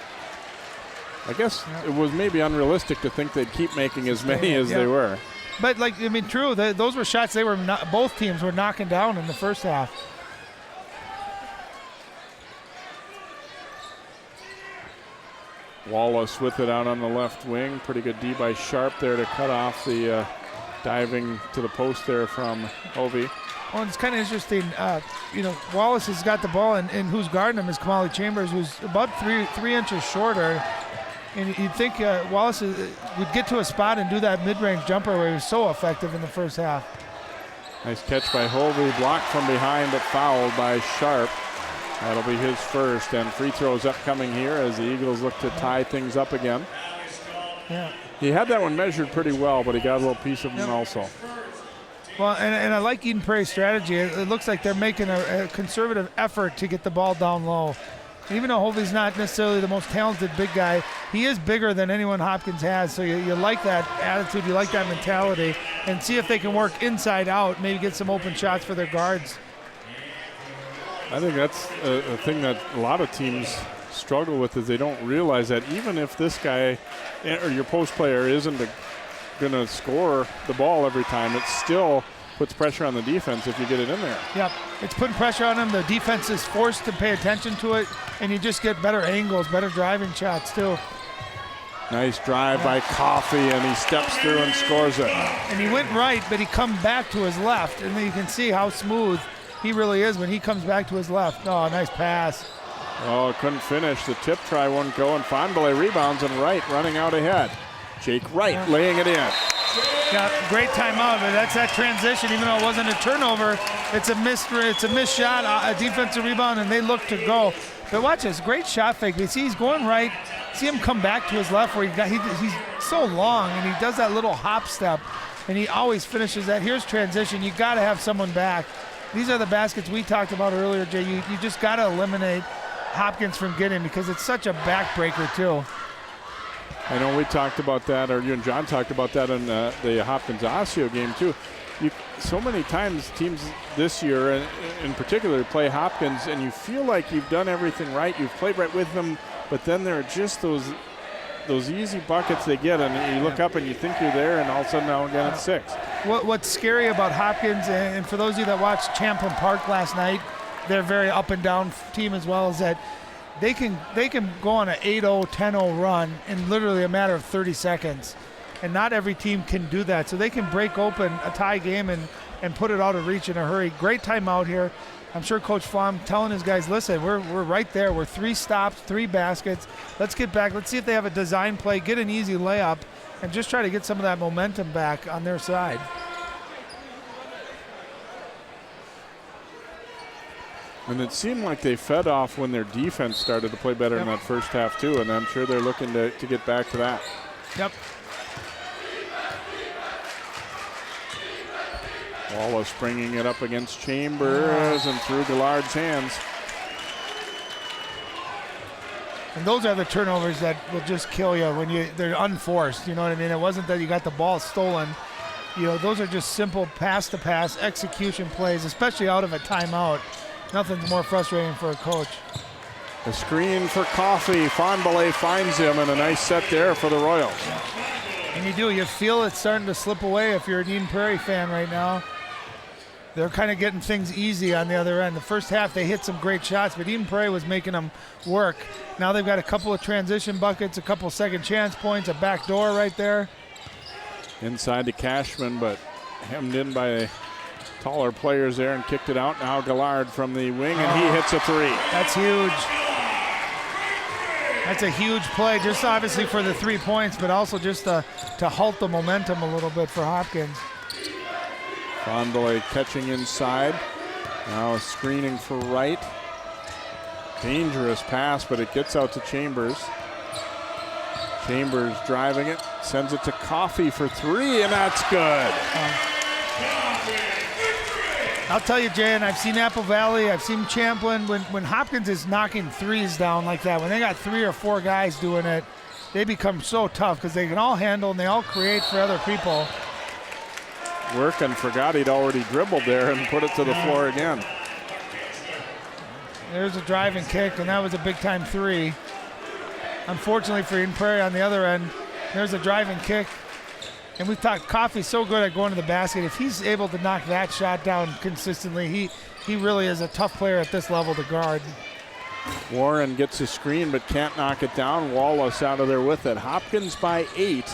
I guess it was maybe unrealistic to think they'd keep making as many as they were. But, true. Those were shots both teams were knocking down in the first half. Wallace with it out on the left wing. Pretty good D by Sharp there to cut off the diving to the post there from Hovey. Well, it's kind of interesting. Wallace has got the ball, and who's guarding him is Kamali Chambers, who's about three inches shorter. And you'd think Wallace would get to a spot and do that mid-range jumper where he was so effective in the first half. Nice catch by Hovey, blocked from behind but fouled by Sharp. That'll be his first, and free throws upcoming here as the Eagles look to tie things up again. Yeah. He had that one measured pretty well, but he got a little piece of him also. Well, and I like Eden Prairie's strategy. It looks like they're making a conservative effort to get the ball down low. Even though Hovey's not necessarily the most talented big guy, he is bigger than anyone Hopkins has. So you like that attitude, you like that mentality, and see if they can work inside out, maybe get some open shots for their guards. I think that's a thing that a lot of teams struggle with, is they don't realize that even if this guy or your post player isn't going to score the ball every time, it still puts pressure on the defense if you get it in there. Yep, it's putting pressure on them. The defense is forced to pay attention to it, and you just get better angles, better driving shots too. Nice drive by Coffey, and he steps through and scores it. And he went right, but he come back to his left, and then you can see how smooth he really is when he comes back to his left. Oh, nice pass. Oh, couldn't finish. The tip try won't go, and Fondele rebounds, and Wright running out ahead. Jake Wright laying it in. Yeah, great timeout, but that's that transition. Even though it wasn't a turnover, it's a missed shot, a defensive rebound, and they look to go. But watch this, great shot fake. You see he's going right. See him come back to his left where he's so long, and he does that little hop step, and he always finishes that. Here's transition. You got to have someone back. These are the baskets we talked about earlier, Jay. You just got to eliminate Hopkins from getting, because it's such a backbreaker too. I know we talked about that, or you and John talked about that in the Hopkins Osseo game too. So many times teams this year in particular play Hopkins, and you feel like you've done everything right, you've played right with them, but then there are just those easy buckets they get, and you look up and you think you're there, and all of a sudden now again it's 6. What's scary about Hopkins, and for those of you that watched Champlain Park last night, they're a very up and down team as well, is that they can go on an 8-0, 10-0 run in literally a matter of 30 seconds. And not every team can do that. So they can break open a tie game and put it out of reach in a hurry. Great timeout here. I'm sure Coach Flom telling his guys, listen, we're right there. We're 3 stops, 3 baskets. Let's get back. Let's see if they have a design play, get an easy layup, and just try to get some of that momentum back on their side. And it seemed like they fed off when their defense started to play better in that first half too, and I'm sure they're looking to get back to that. Yep. Wallace bringing it up against Chambers and through Gallard's hands. And those are the turnovers that will just kill you when they're unforced. You know what I mean? It wasn't that you got the ball stolen. You know, those are just simple pass-to-pass execution plays, especially out of a timeout. Nothing's more frustrating for a coach. The screen for Coffey. Fonbele finds him, and a nice set there for the Royals. And you feel it starting to slip away if you're an Eden Prairie fan right now. They're kind of getting things easy on the other end. The first half, they hit some great shots, but Eden Prairie was making them work. Now they've got a couple of transition buckets, a couple second chance points, a back door right there. Inside to Cashman, but hemmed in by taller players there and kicked it out. Now Gallard from the wing, and he hits a 3. That's huge. That's a huge play, just obviously for the 3 points, but also just to halt the momentum a little bit for Hopkins. Fonbele catching inside. Now screening for right. Dangerous pass, but it gets out to Chambers. Chambers driving it, sends it to Coffey for 3, and that's good. I'll tell you, Jay, and I've seen Apple Valley, I've seen Champlin, when Hopkins is knocking 3s down like that, when they got 3 or 4 guys doing it, they become so tough because they can all handle and they all create for other people. Working, forgot he'd already dribbled there and put it to the floor again. There's a drive and kick, and that was a big-time 3. Unfortunately for Eden Prairie on the other end, there's a drive and kick. And we've talked, Coffey's so good at going to the basket. If he's able to knock that shot down consistently, he really is a tough player at this level to guard. Warren gets a screen but can't knock it down. Wallace out of there with it. Hopkins by 8.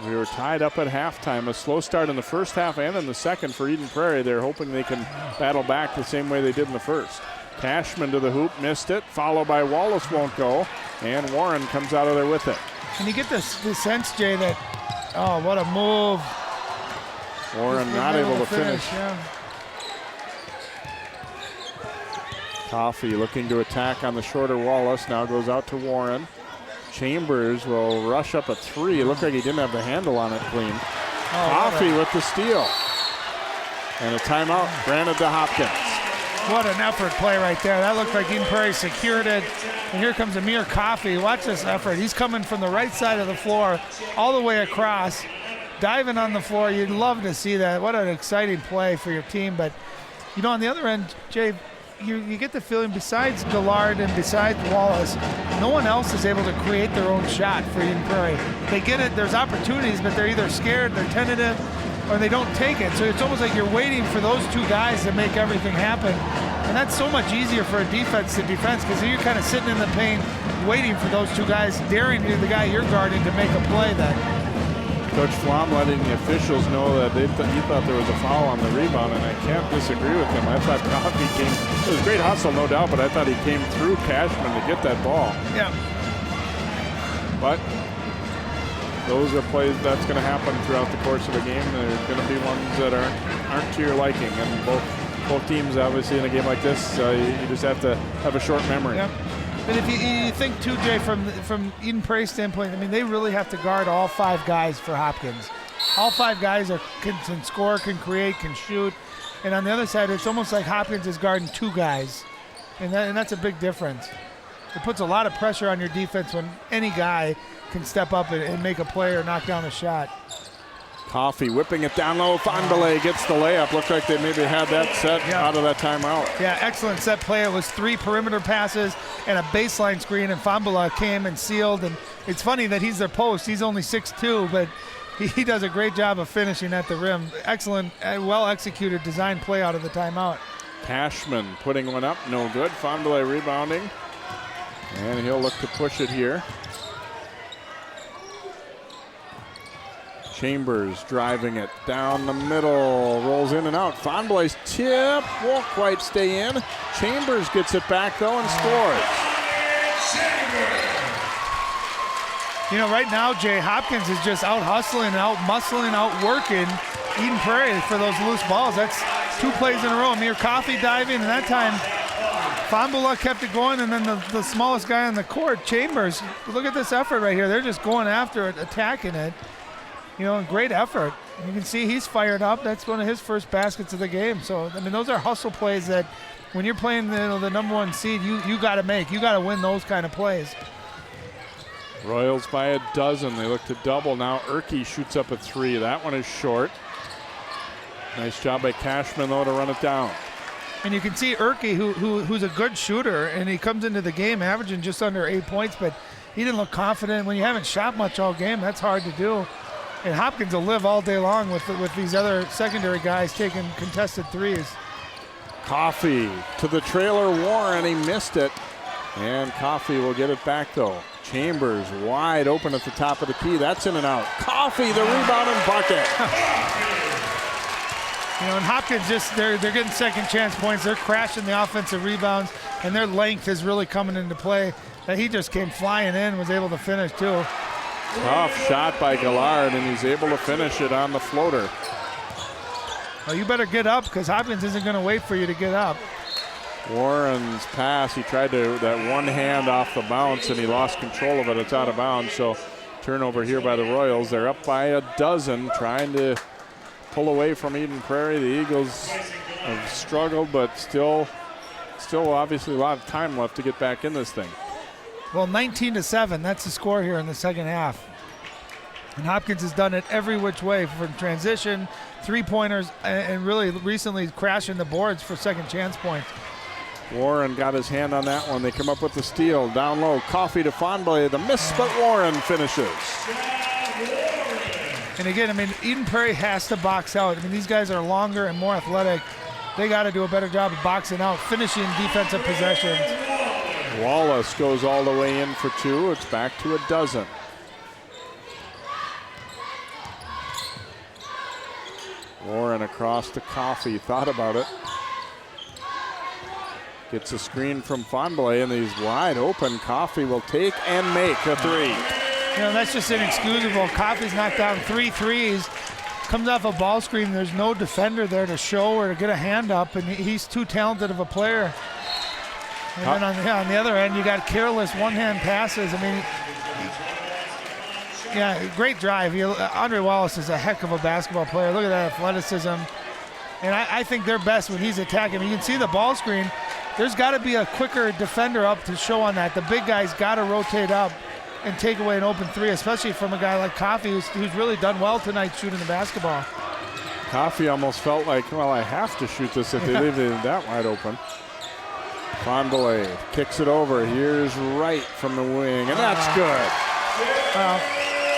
We were tied up at halftime. A slow start in the first half and in the second for Eden Prairie. They're hoping they can battle back the same way they did in the first. Cashman to the hoop, missed it. Followed by Wallace, won't go. And Warren comes out of there with it. And you get the sense, Jay, that, oh, what a move. Warren not able to finish. Yeah. Coffey looking to attack on the shorter Wallace. Now goes out to Warren. Chambers will rush up a 3. Looked like he didn't have the handle on it clean. Coffey with the steal. And a timeout granted to Hopkins. What an effort play right there. That looked like Eden Prairie secured it. And here comes Amir Coffey. Watch this effort. He's coming from the right side of the floor all the way across, diving on the floor. You'd love to see that. What an exciting play for your team. But, you know, on the other end, Jay, you get the feeling besides Gallard and besides Wallace, no one else is able to create their own shot for Eden Prairie. They get it, there's opportunities, but they're either scared, they're tentative, or they don't take it. So it's almost like you're waiting for those 2 guys to make everything happen. And that's so much easier for a defense to defense because you're kind of sitting in the paint waiting for those 2 guys, daring the guy you're guarding to make a play then. Coach Flom letting the officials know that he thought there was a foul on the rebound, and I can't disagree with him. I thought Coffey came, it was a great hustle, no doubt, but I thought he came through Cashman to get that ball. Yeah. But those are plays that's going to happen throughout the course of a game. There's going to be ones that aren't to your liking, and both teams, obviously, in a game like this, you just have to have a short memory. Yep. But if you think too, Jay, from Eden Prairie standpoint, I mean, they really have to guard all 5 guys for Hopkins. All 5 guys can score, can create, can shoot. And on the other side, it's almost like Hopkins is guarding 2 guys. And that's a big difference. It puts a lot of pressure on your defense when any guy can step up and make a play or knock down a shot. Coffey whipping it down low. Fonbele gets the layup. Looked like they maybe had that set out of that timeout. Yeah, excellent set play. It was 3 perimeter passes and a baseline screen, and Fonbele came and sealed. And it's funny that he's their post. He's only 6'2", but he does a great job of finishing at the rim. Excellent, well-executed design play out of the timeout. Cashman putting one up, no good. Fonbele rebounding, and he'll look to push it here. Chambers driving it down the middle, rolls in and out. Fonboy's tip won't quite stay in. Chambers gets it back though and scores. You know, right now, Jay, Hopkins is just out hustling, out muscling, out working Eden Prairie for those loose balls. That's 2 plays in a row. Amir Coffey diving, and that time Fonbola kept it going, and then the smallest guy on the court, Chambers, look at this effort right here. They're just going after it, attacking it. You know, great effort. You can see he's fired up. That's one of his first baskets of the game. So, I mean, those are hustle plays that when you're playing the number 1 seed, you got to make. You got to win those kind of plays. Royals by a dozen. They look to double now. Erke shoots up a 3. That one is short. Nice job by Cashman, though, to run it down. And you can see Erke, who's a good shooter, and he comes into the game averaging just under 8 points, but he didn't look confident. When you haven't shot much all game, that's hard to do. And Hopkins will live all day long with these other secondary guys taking contested threes. Coffey to the trailer Warren. He missed it. And Coffey will get it back, though. Chambers wide open at the top of the key. That's in and out. Coffey, the rebound and bucket. You know, and Hopkins they're getting second chance points. They're crashing the offensive rebounds, and their length is really coming into play. And he just came flying in, was able to finish too. Tough shot by Gallard, and he's able to finish it on the floater. Well, you better get up because Hopkins isn't going to wait for you to get up. Warren's pass, he tried that one hand off the bounce, and he lost control of it. It's out of bounds, so turnover here by the Royals. They're up by a dozen, trying to pull away from Eden Prairie. The Eagles have struggled, but still obviously a lot of time left to get back in this thing. Well, 19-7, that's the score here in the second half. And Hopkins has done it every which way, from transition, three-pointers, and really recently crashing the boards for second chance points. Warren got his hand on that one. They come up with the steal. Down low, Coffey to Fonboy. The miss, but Warren finishes. And again, I mean, Eden Prairie has to box out. I mean, these guys are longer and more athletic. They got to do a better job of boxing out, finishing defensive possessions. Wallace goes all the way in for 2. It's back to a dozen. Warren across to Coffey. Thought about it. Gets a screen from Fonboy, and he's wide open. Coffey will take and make a 3. You know, that's just inexcusable. Coffey's knocked down 3 threes. Comes off a ball screen. There's no defender there to show or to get a hand up, and he's too talented of a player. And then on the other end, you got careless one-hand passes. I mean, yeah, great drive. Andre Wallace is a heck of a basketball player. Look at that athleticism. And I think they're best when he's attacking. You can see the ball screen. There's got to be a quicker defender up to show on that. The big guy's got to rotate up and take away an open 3, especially from a guy like Coffey, who's really done well tonight shooting the basketball. Coffey almost felt like, well, I have to shoot this if they leave it that wide open. Fonboy kicks it over. Here's Wright from the wing, and that's good.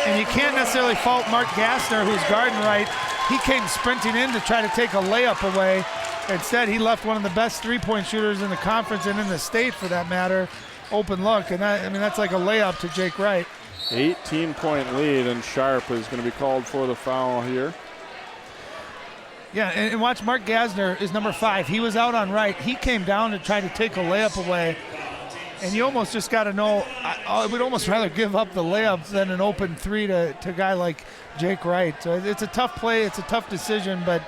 And you can't necessarily fault Mark Gassner, who's guarding Wright. He came sprinting in to try to take a layup away. Instead, he left one of the best three-point shooters in the conference and in the state, for that matter, open look. And that's like a layup to Jake Wright. 18-point lead, and Sharp is going to be called for the foul here. Yeah, and watch, Mark Gassner is number 5. He was out on Wright. He came down to try to take a layup away. And you almost just got to know, I would almost rather give up the layup than an open 3 to a guy like Jake Wright. So it's a tough play. It's a tough decision, but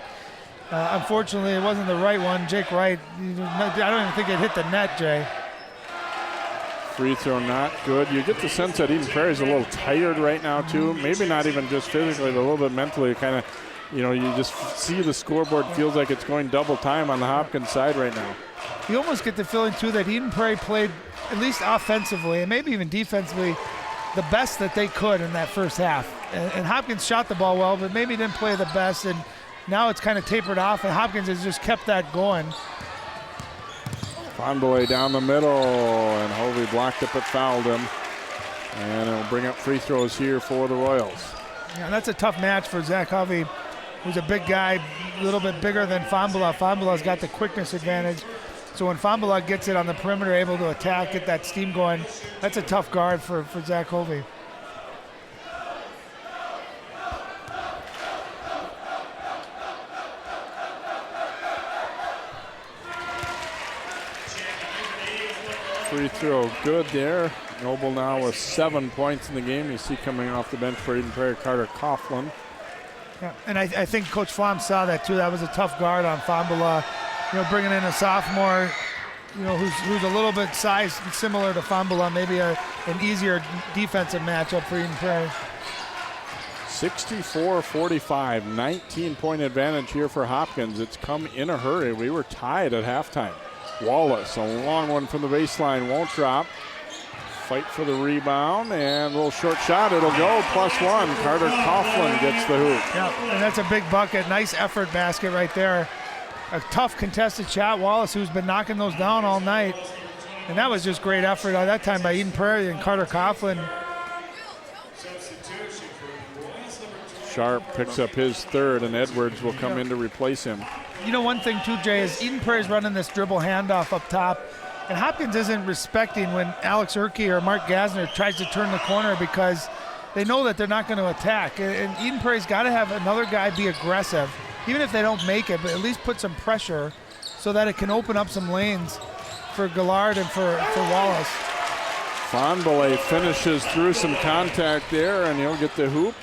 unfortunately it wasn't the right one. Jake Wright, I don't even think it hit the net, Jay. Free throw not good. You get the sense that Eden Prairie's a little tired right now, too. Maybe not even just physically, but a little bit mentally. Kind of, you just see the scoreboard feels like it's going double time on the Hopkins side right now. You almost get the feeling, too, that Eden Prairie played, at least offensively and maybe even defensively, the best that they could in that first half. And Hopkins shot the ball well, but maybe didn't play the best. And now it's kind of tapered off, and Hopkins has just kept that going. Fonboy down the middle, and Hovey blocked it but fouled him. And it'll bring up free throws here for the Royals. Yeah, that's a tough match for Zach Hovey, who's a big guy, a little bit bigger than Fonbola. Fonbola's got the quickness advantage. So when Fonbola gets it on the perimeter, able to attack, get that steam going, that's a tough guard for Zach Hovey. free throw good there. Noble now with 7 points in the game. You see coming off the bench for Eden Prairie, Carter Coughlin. Yeah, and I think Coach Flom saw that too. That was a tough guard on Fambula. Bringing in a sophomore, who's a little bit size similar to Fambula, maybe an easier defensive matchup for Eden Prairie. 64-45, 19-point advantage here for Hopkins. It's come in a hurry. We were tied at halftime. Wallace, a long one from the baseline, won't drop. Fight for the rebound, and a little short shot. It'll go, +1. Carter Coughlin gets the hoop. Yeah, and that's a big bucket. Nice effort basket right there. A tough contested shot. Wallace, who's been knocking those down all night. And that was just great effort at that time by Eden Prairie and Carter Coughlin. Sharp picks up his third, and Edwards will come in to replace him. One thing too, Jay, is Eden Prairie's running this dribble handoff up top, and Hopkins isn't respecting when Alex Urke or Mark Gasner tries to turn the corner because they know that they're not going to attack. And Eden Prairie's got to have another guy be aggressive, even if they don't make it, but at least put some pressure so that it can open up some lanes for Gillard and for Wallace. Fonbele finishes through some contact there, and he'll get the hoop.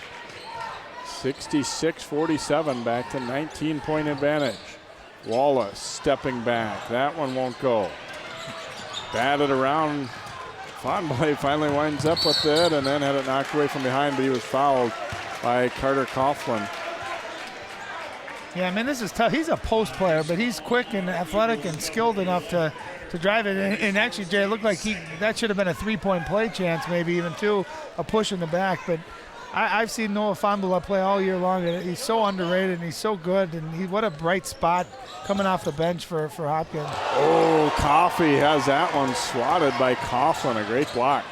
66-47, back to 19-point advantage. Wallace stepping back. That one won't go. Batted around. Fonbele finally winds up with it and then had it knocked away from behind, but he was fouled by Carter Coughlin. Yeah, this is tough. He's a post player, but he's quick and athletic and skilled enough to drive it. And actually, Jay, it looked like that should have been a three-point play chance, maybe even two, a push in the back. But I've seen Noah Fambula play all year long, and he's so underrated, and he's so good, and what a bright spot coming off the bench for Hopkins. Oh, Coffey has that one swatted by Coughlin, a great block.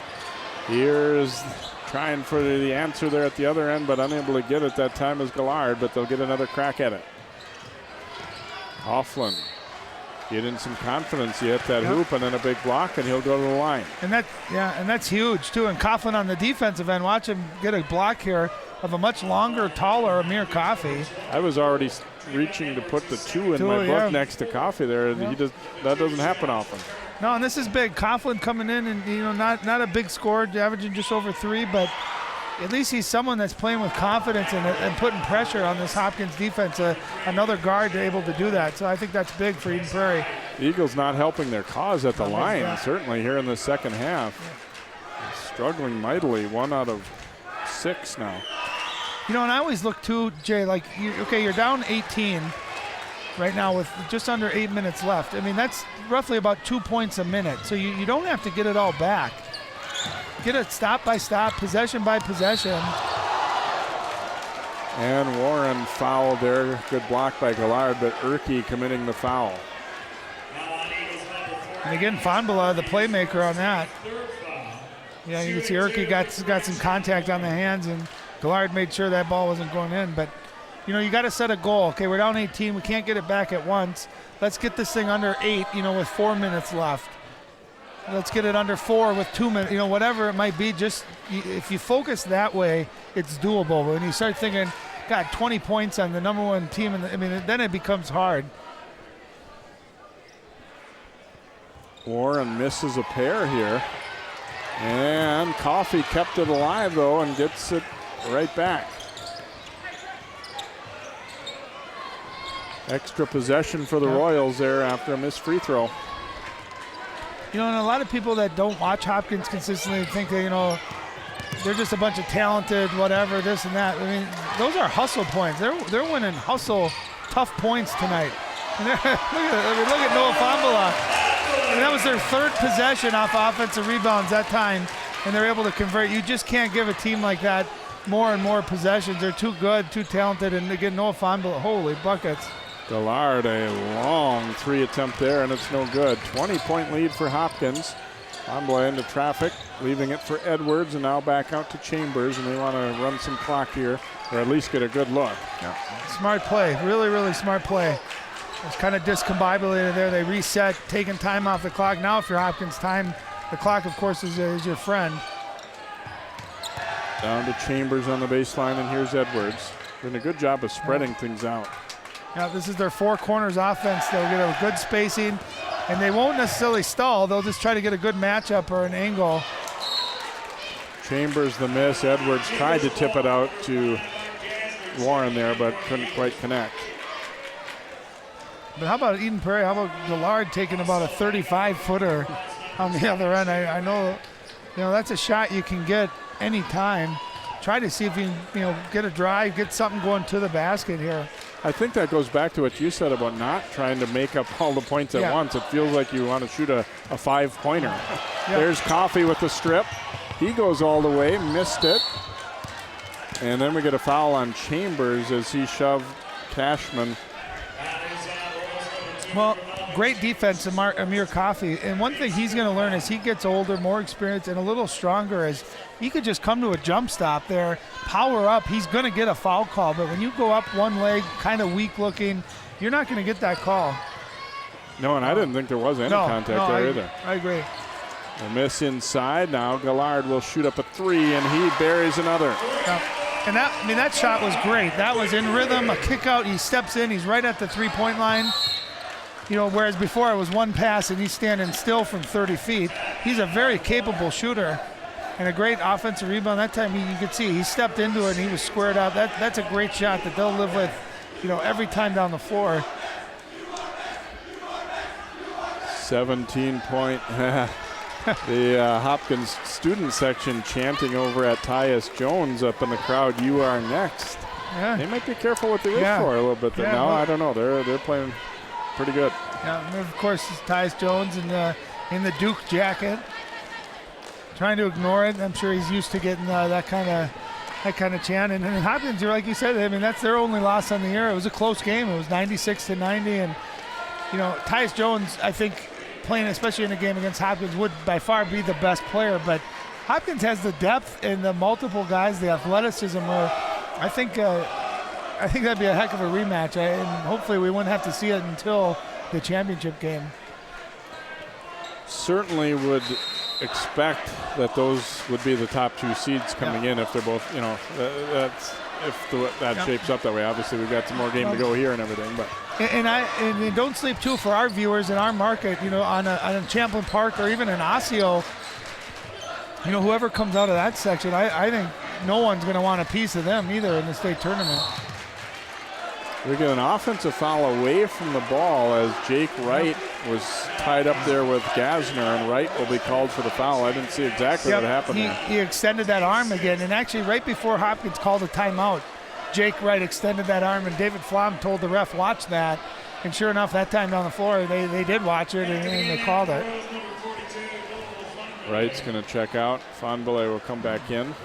Here's trying for the answer there at the other end, but unable to get it that time is Gillard, but they'll get another crack at it. Coughlin getting some confidence. He hit that hoop and then a big block, and he'll go to the line. And that's huge too. And Coughlin on the defensive end, watch him get a block here of a much longer, taller Amir Coffey. I was already reaching to put the two in my book next to Coffey there. Yeah. That doesn't happen often. No, and this is big. Coughlin coming in and not a big scorer, averaging just over 3, but at least he's someone that's playing with confidence and putting pressure on this Hopkins defense. Another guard able to do that. So I think that's big for Eden Prairie. The Eagles not helping their cause at the line, certainly here in the second half. Yeah. Struggling mightily, 1 out of 6 now. And I always look too, Jay, like, you're down 18 right now with just under 8 minutes left. That's roughly about 2 points a minute. So you don't have to get it all back. Get it stop by stop, possession by possession. And Warren fouled there. Good block by Gillard, but Urke committing the foul. And again, Fonbala, the playmaker on that. Yeah, you can see Urke got some contact on the hands, and Gillard made sure that ball wasn't going in. But, you got to set a goal. Okay, we're down 18. We can't get it back at once. Let's get this thing under 8, with 4 minutes left. Let's get it under 4 with 2 minutes, whatever it might be. Just if you focus that way, it's doable. But when you start thinking, God, 20 points on the number 1 team, then it becomes hard. Warren misses a pair here. And Coffey kept it alive, though, and gets it right back. Extra possession for the Royals there after a missed free throw. And a lot of people that don't watch Hopkins consistently think that, they're just a bunch of talented, whatever, this and that. Those are hustle points. They're winning hustle, tough points tonight. Look at Noah Fambula. That was their 3rd possession off offensive rebounds that time, and they're able to convert. You just can't give a team like that more and more possessions. They're too good, too talented, and again, Noah Fambula, holy buckets. Gillard, a long 3 attempt there, and it's no good. 20-point lead for Hopkins. Fambula into traffic, leaving it for Edwards, and now back out to Chambers, and they want to run some clock here, or at least get a good look. Yeah. Smart play, really, really smart play. It's kind of discombobulated there. They reset, taking time off the clock. Now if you're Hopkins, the clock, of course, is your friend. Down to Chambers on the baseline, and here's Edwards. Doing a good job of spreading things out. Yeah, this is their 4 corners offense. They'll get a good spacing. And they won't necessarily stall. They'll just try to get a good matchup or an angle. Chambers the miss. Edwards tried to tip it out to Warren there, but couldn't quite connect. But how about Eden Prairie? How about Gillard taking about a 35-footer on the other end? I know, that's a shot you can get anytime. Try to see if you can, get a drive, get something going to the basket here. I think that goes back to what you said about not trying to make up all the points at once. It feels like you want to shoot a 5-pointer. Yeah. There's Coffey with the strip. He goes all the way, missed it. And then we get a foul on Chambers as he shoved Cashman. Well, great defense of Amir Coffey. And one thing he's going to learn as he gets older, more experienced, and a little stronger is he could just come to a jump stop there, power up. He's going to get a foul call. But when you go up one leg, kind of weak looking, you're not going to get that call. No, and I didn't think there was any contact there either. I agree. A miss inside. Now Gillard will shoot up a 3, and he buries another. And that shot was great. That was in rhythm, a kick out. He steps in. He's right at the 3-point line. Whereas before it was one pass and he's standing still from 30 feet. He's a very capable shooter and a great offensive rebound. That time you could see he stepped into it and he was squared out. That's a great shot that they'll live with, every time down the floor. 17-point. The Hopkins student section chanting over at Tyus Jones up in the crowd, "You are next." Yeah. They might be careful what they wish for a little bit. There. No, I don't know. They're playing pretty good. Yeah, and of course it's Tyus Jones in the Duke jacket, trying to ignore it. I'm sure he's used to getting that kind of chant. And Hopkins, like you said, that's their only loss on the year. It was a close game. It was 96-90, and Tyus Jones, I think, playing especially in a game against Hopkins, would by far be the best player. But Hopkins has the depth and the multiple guys, the athleticism. Where I think that'd be a heck of a rematch, and hopefully we wouldn't have to see it until the championship game. Certainly would expect that those would be the top 2 seeds coming in if they're both, that shapes up that way. Obviously, we've got some more game to go here and everything, but. And don't sleep too for our viewers in our market, on a Champlain Park or even in Osseo. Whoever comes out of that section, I think no one's going to want a piece of them either in the state tournament. We get an offensive foul away from the ball as Jake Wright was tied up there with Gasner, and Wright will be called for the foul. I didn't see exactly what happened there. He extended that arm again, and actually right before Hopkins called a timeout, Jake Wright extended that arm, and David Flom told the ref, watch that. And sure enough, that time down the floor, they did watch it, and they called it. Wright's going to check out. Fonbele will come back in.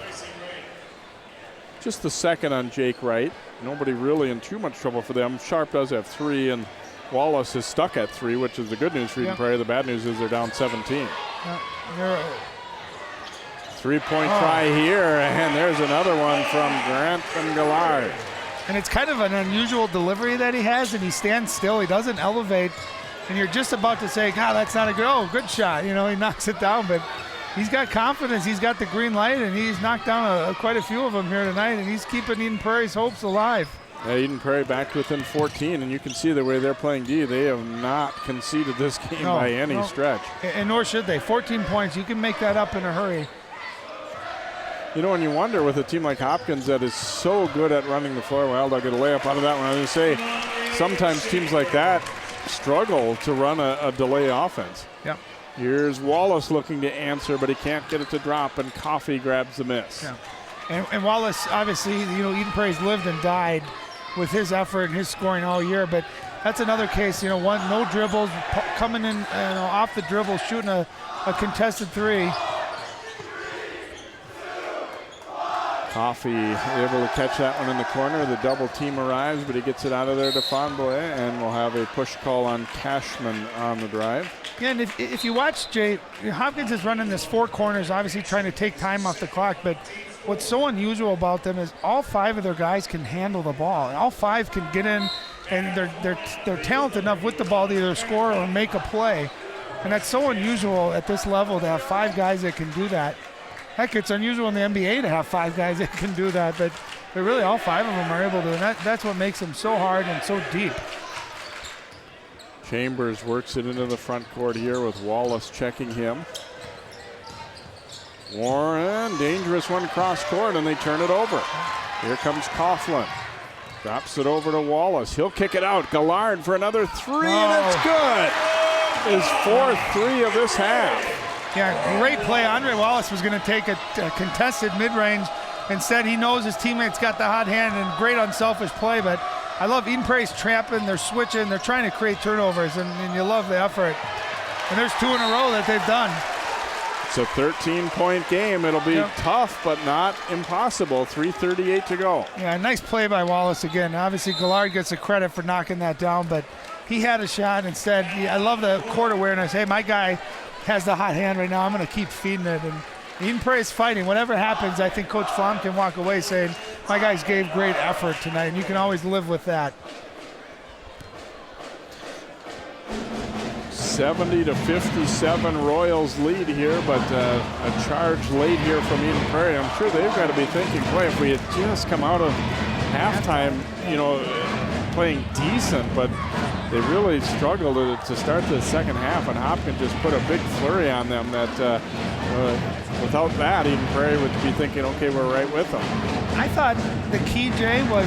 Just the second on Jake Wright. Nobody really in too much trouble for them. Sharp does have 3, and Wallace is stuck at 3, which is the good news for Eden Prairie. The bad news is they're down 17. 3-point try here, and there's another one from Grant and Gillard. And it's kind of an unusual delivery that he has, and he stands still. He doesn't elevate, and you're just about to say, God, that's not a good shot. He knocks it down, but he's got confidence. He's got the green light, and he's knocked down quite a few of them here tonight, and he's keeping Eden Prairie's hopes alive. Yeah, Eden Prairie back to within 14, and you can see the way they're playing D. They have not conceded this game by any stretch. And nor should they. 14 points, you can make that up in a hurry. And you wonder with a team like Hopkins that is so good at running the floor, well, they'll get a layup out of that one. I was going to say, sometimes teams like that struggle to run a delay offense. Yep. Here's Wallace looking to answer, but he can't get it to drop, and Coffey grabs the miss. Yeah. And Wallace, obviously, Eden Prairie's lived and died with his effort and his scoring all year, but that's another case, no dribbles, coming in off the dribble, shooting a contested 3. Coffey able to catch that one in the corner. The double team arrives, but he gets it out of there to Fonboy, and we'll have a push call on Cashman on the drive. Yeah, and if you watch, Jay, Hopkins is running this 4 corners, obviously trying to take time off the clock, but what's so unusual about them is all 5 of their guys can handle the ball. All 5 can get in, and they're talented enough with the ball to either score or make a play. And that's so unusual at this level to have 5 guys that can do that. Heck, it's unusual in the NBA to have 5 guys that can do that, but really all 5 of them are able to, and that's what makes them so hard and so deep. Chambers works it into the front court here with Wallace checking him. Warren, dangerous one cross court, and they turn it over. Here comes Coughlin. Drops it over to Wallace. He'll kick it out. Gallard for another three, and it's good. His fourth three of this half. Yeah, great play. Andre Wallace was going to take a contested mid-range. Instead, he knows his teammate's got the hot hand, and great unselfish play. But I love Eden Prairie's trapping. They're switching. They're trying to create turnovers, and you love the effort. And there's two in a row that they've done. It's a 13-point game. It'll be tough, but not impossible. 3:38 to go. Yeah, nice play by Wallace again. Obviously, Gallard gets the credit for knocking that down, but he had a shot instead. I love the court awareness. Hey, my guy has the hot hand right now. I'm going to keep feeding it. And Eden Prairie's fighting. Whatever happens, I think Coach Flom can walk away saying, my guys gave great effort tonight, and you can always live with that. 70-57 Royals lead here, but a charge late here from Eden Prairie. I'm sure they've got to be thinking, boy, if we had just come out of halftime, playing decent, but they really struggled to start the second half, and Hopkins just put a big flurry on them that without that, Eden Prairie would be thinking, okay, we're right with them. I thought the key, Jay, was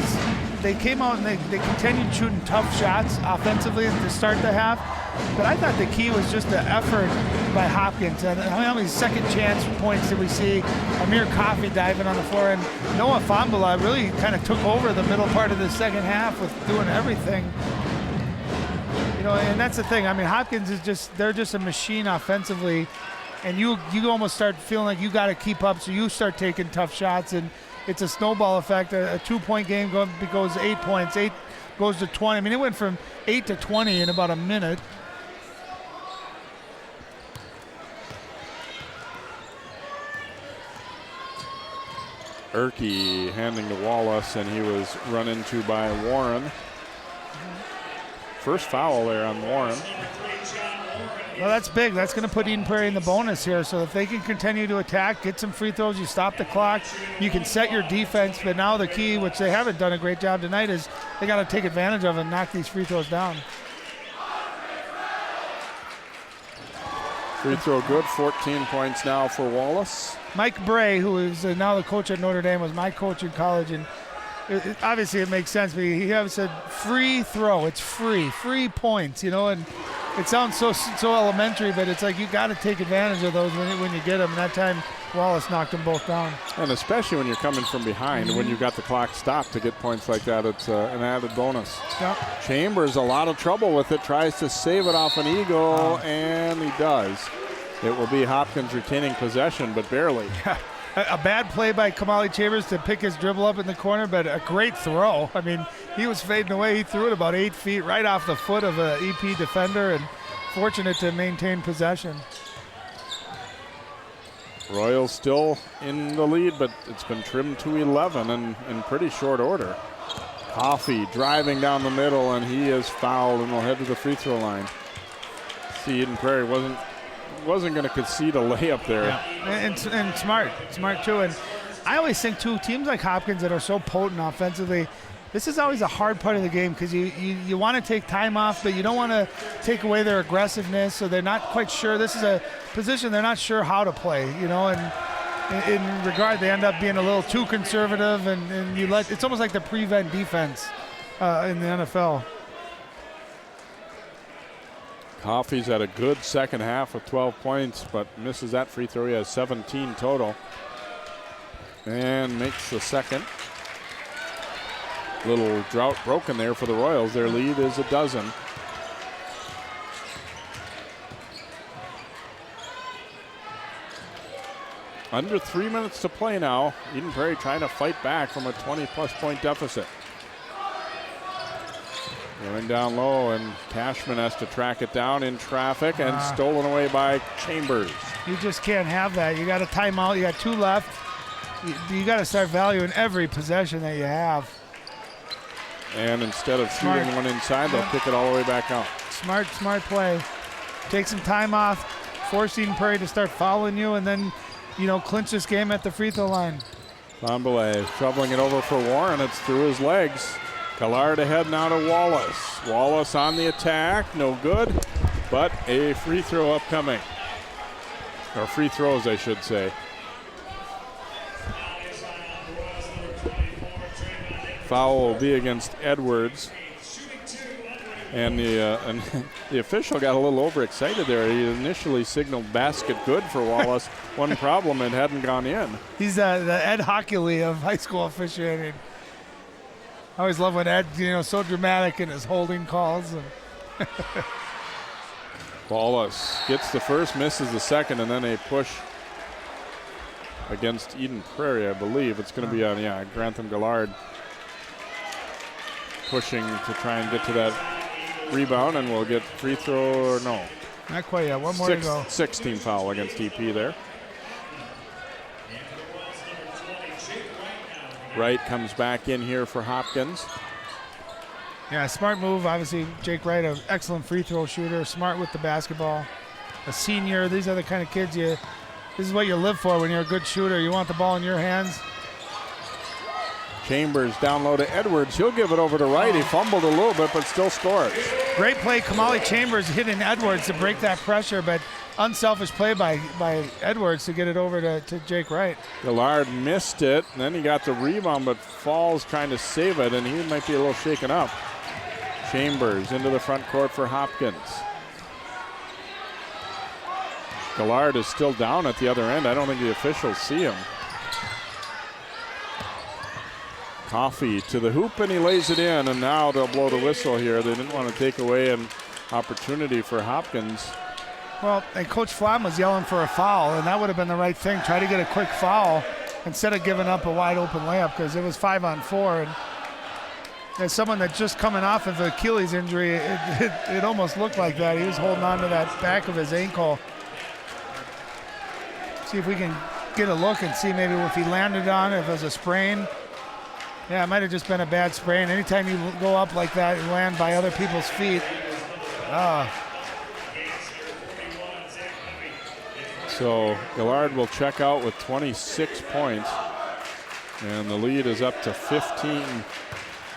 they came out and they continued shooting tough shots offensively to start the half. But I thought the key was just the effort by Hopkins. And how many second chance points did we see? Amir Coffey diving on the floor, and Noah Fambula really kind of took over the middle part of the second half with doing everything. And that's the thing. I mean, Hopkins is they're just a machine offensively, and you almost start feeling like you got to keep up, so you start taking tough shots, and it's a snowball effect. A 2-point game goes 8 points, 8 goes to 20. I mean, it went from 8 to 20 in about a minute. Erke handing to Wallace, and he was run into by Warren. First foul there on Warren. Well, that's big. That's going to put Eden Prairie in the bonus here. So if they can continue to attack, get some free throws, you stop the clock, you can set your defense. But now the key, which they haven't done a great job tonight, is they got to take advantage of it and knock these free throws down. Free throw good, 14 points now for Wallace. Mike Bray, who is now the coach at Notre Dame, was my coach in college, and obviously it makes sense, but he always said free throw, it's free points, and it sounds so elementary, but it's like you got to take advantage of those when you get them, and that time Wallace knocked them both down. And especially when you're coming from behind, when you've got the clock stopped to get points like that, it's an added bonus. Yep. Chambers, a lot of trouble with it, tries to save it off an eagle, and he does. It will be Hopkins retaining possession, but barely. Yeah. A bad play by Kamali Chambers to pick his dribble up in the corner, but a great throw. I mean, he was fading away. He threw it about 8 feet right off the foot of an EP defender, and fortunate to maintain possession. Royals still in the lead, but it's been trimmed to 11 and in pretty short order. Coffey driving down the middle, and he is fouled and will head to the free throw line. See, Eden Prairie wasn't going to concede a layup there. Yeah. And smart too. And I always think too, teams like Hopkins that are so potent offensively, this is always a hard part of the game because you want to take time off, but you don't want to take away their aggressiveness, so they're not quite sure. This is a position they're not sure how to play, and in regard they end up being a little too conservative, and it's almost like the prevent defense in the NFL. Coffey's had a good second half of 12 points, but misses that free throw. He has 17 total. And makes the second. Little drought broken there for the Royals. Their lead is 12. Under 3 minutes to play now. Eden Prairie trying to fight back from a 20-plus point deficit. Going down low, and Cashman has to track it down in traffic, and stolen away by Chambers. You just can't have that. You got a timeout. You got 2 left. You got to start valuing every possession that you have. And instead of shooting one inside, they'll kick it all the way back out. Smart play. Take some time off, force Eden Prairie to start fouling you, and then, clinch this game at the free throw line. Fambule shoveling it over for Warren. It's through his legs. Gallard ahead now to Wallace. Wallace on the attack, no good, but a free throw upcoming. Or free throws, I should say. Foul will be against Edwards. And the official got a little overexcited there. He initially signaled basket good for Wallace. One problem, it hadn't gone in. He's the Ed Hockley of high school officiating. I always love when Ed, so dramatic in his holding calls. Wallace gets the first, misses the second, and then a push against Eden Prairie, I believe. It's going to be on, Grantham Gallard pushing to try and get to that rebound, and we'll get free throw or no. Not quite yet. One more to go. 16 foul against EP there. Wright comes back in here for Hopkins. Yeah, smart move. Obviously, Jake Wright, an excellent free throw shooter, smart with the basketball. A senior, these are the kind of kids this is what you live for when you're a good shooter. You want the ball in your hands. Chambers down low to Edwards. He'll give it over to Wright. He fumbled a little bit, but still scores. Great play. Kamali Chambers hitting Edwards to break that pressure, but unselfish play by Edwards to get it over to Jake Wright. Gallard missed it, and then he got the rebound, but falls trying to save it, and he might be a little shaken up. Chambers into the front court for Hopkins. Gallard is still down at the other end. I don't think the officials see him. Coffey to the hoop, and he lays it in, and now they'll blow the whistle here. They didn't want to take away an opportunity for Hopkins. Well, and Coach Flom was yelling for a foul, and that would have been the right thing. Try to get a quick foul instead of giving up a wide open layup, because it was 5-on-4. And as someone that's just coming off of an Achilles injury, it almost looked like that. He was holding on to that back of his ankle. See if we can get a look and see maybe if he landed on it, if it was a sprain. Yeah, it might have just been a bad sprain. Anytime you go up like that and land by other people's feet. So Gallard will check out with 26 points, and the lead is up to 15.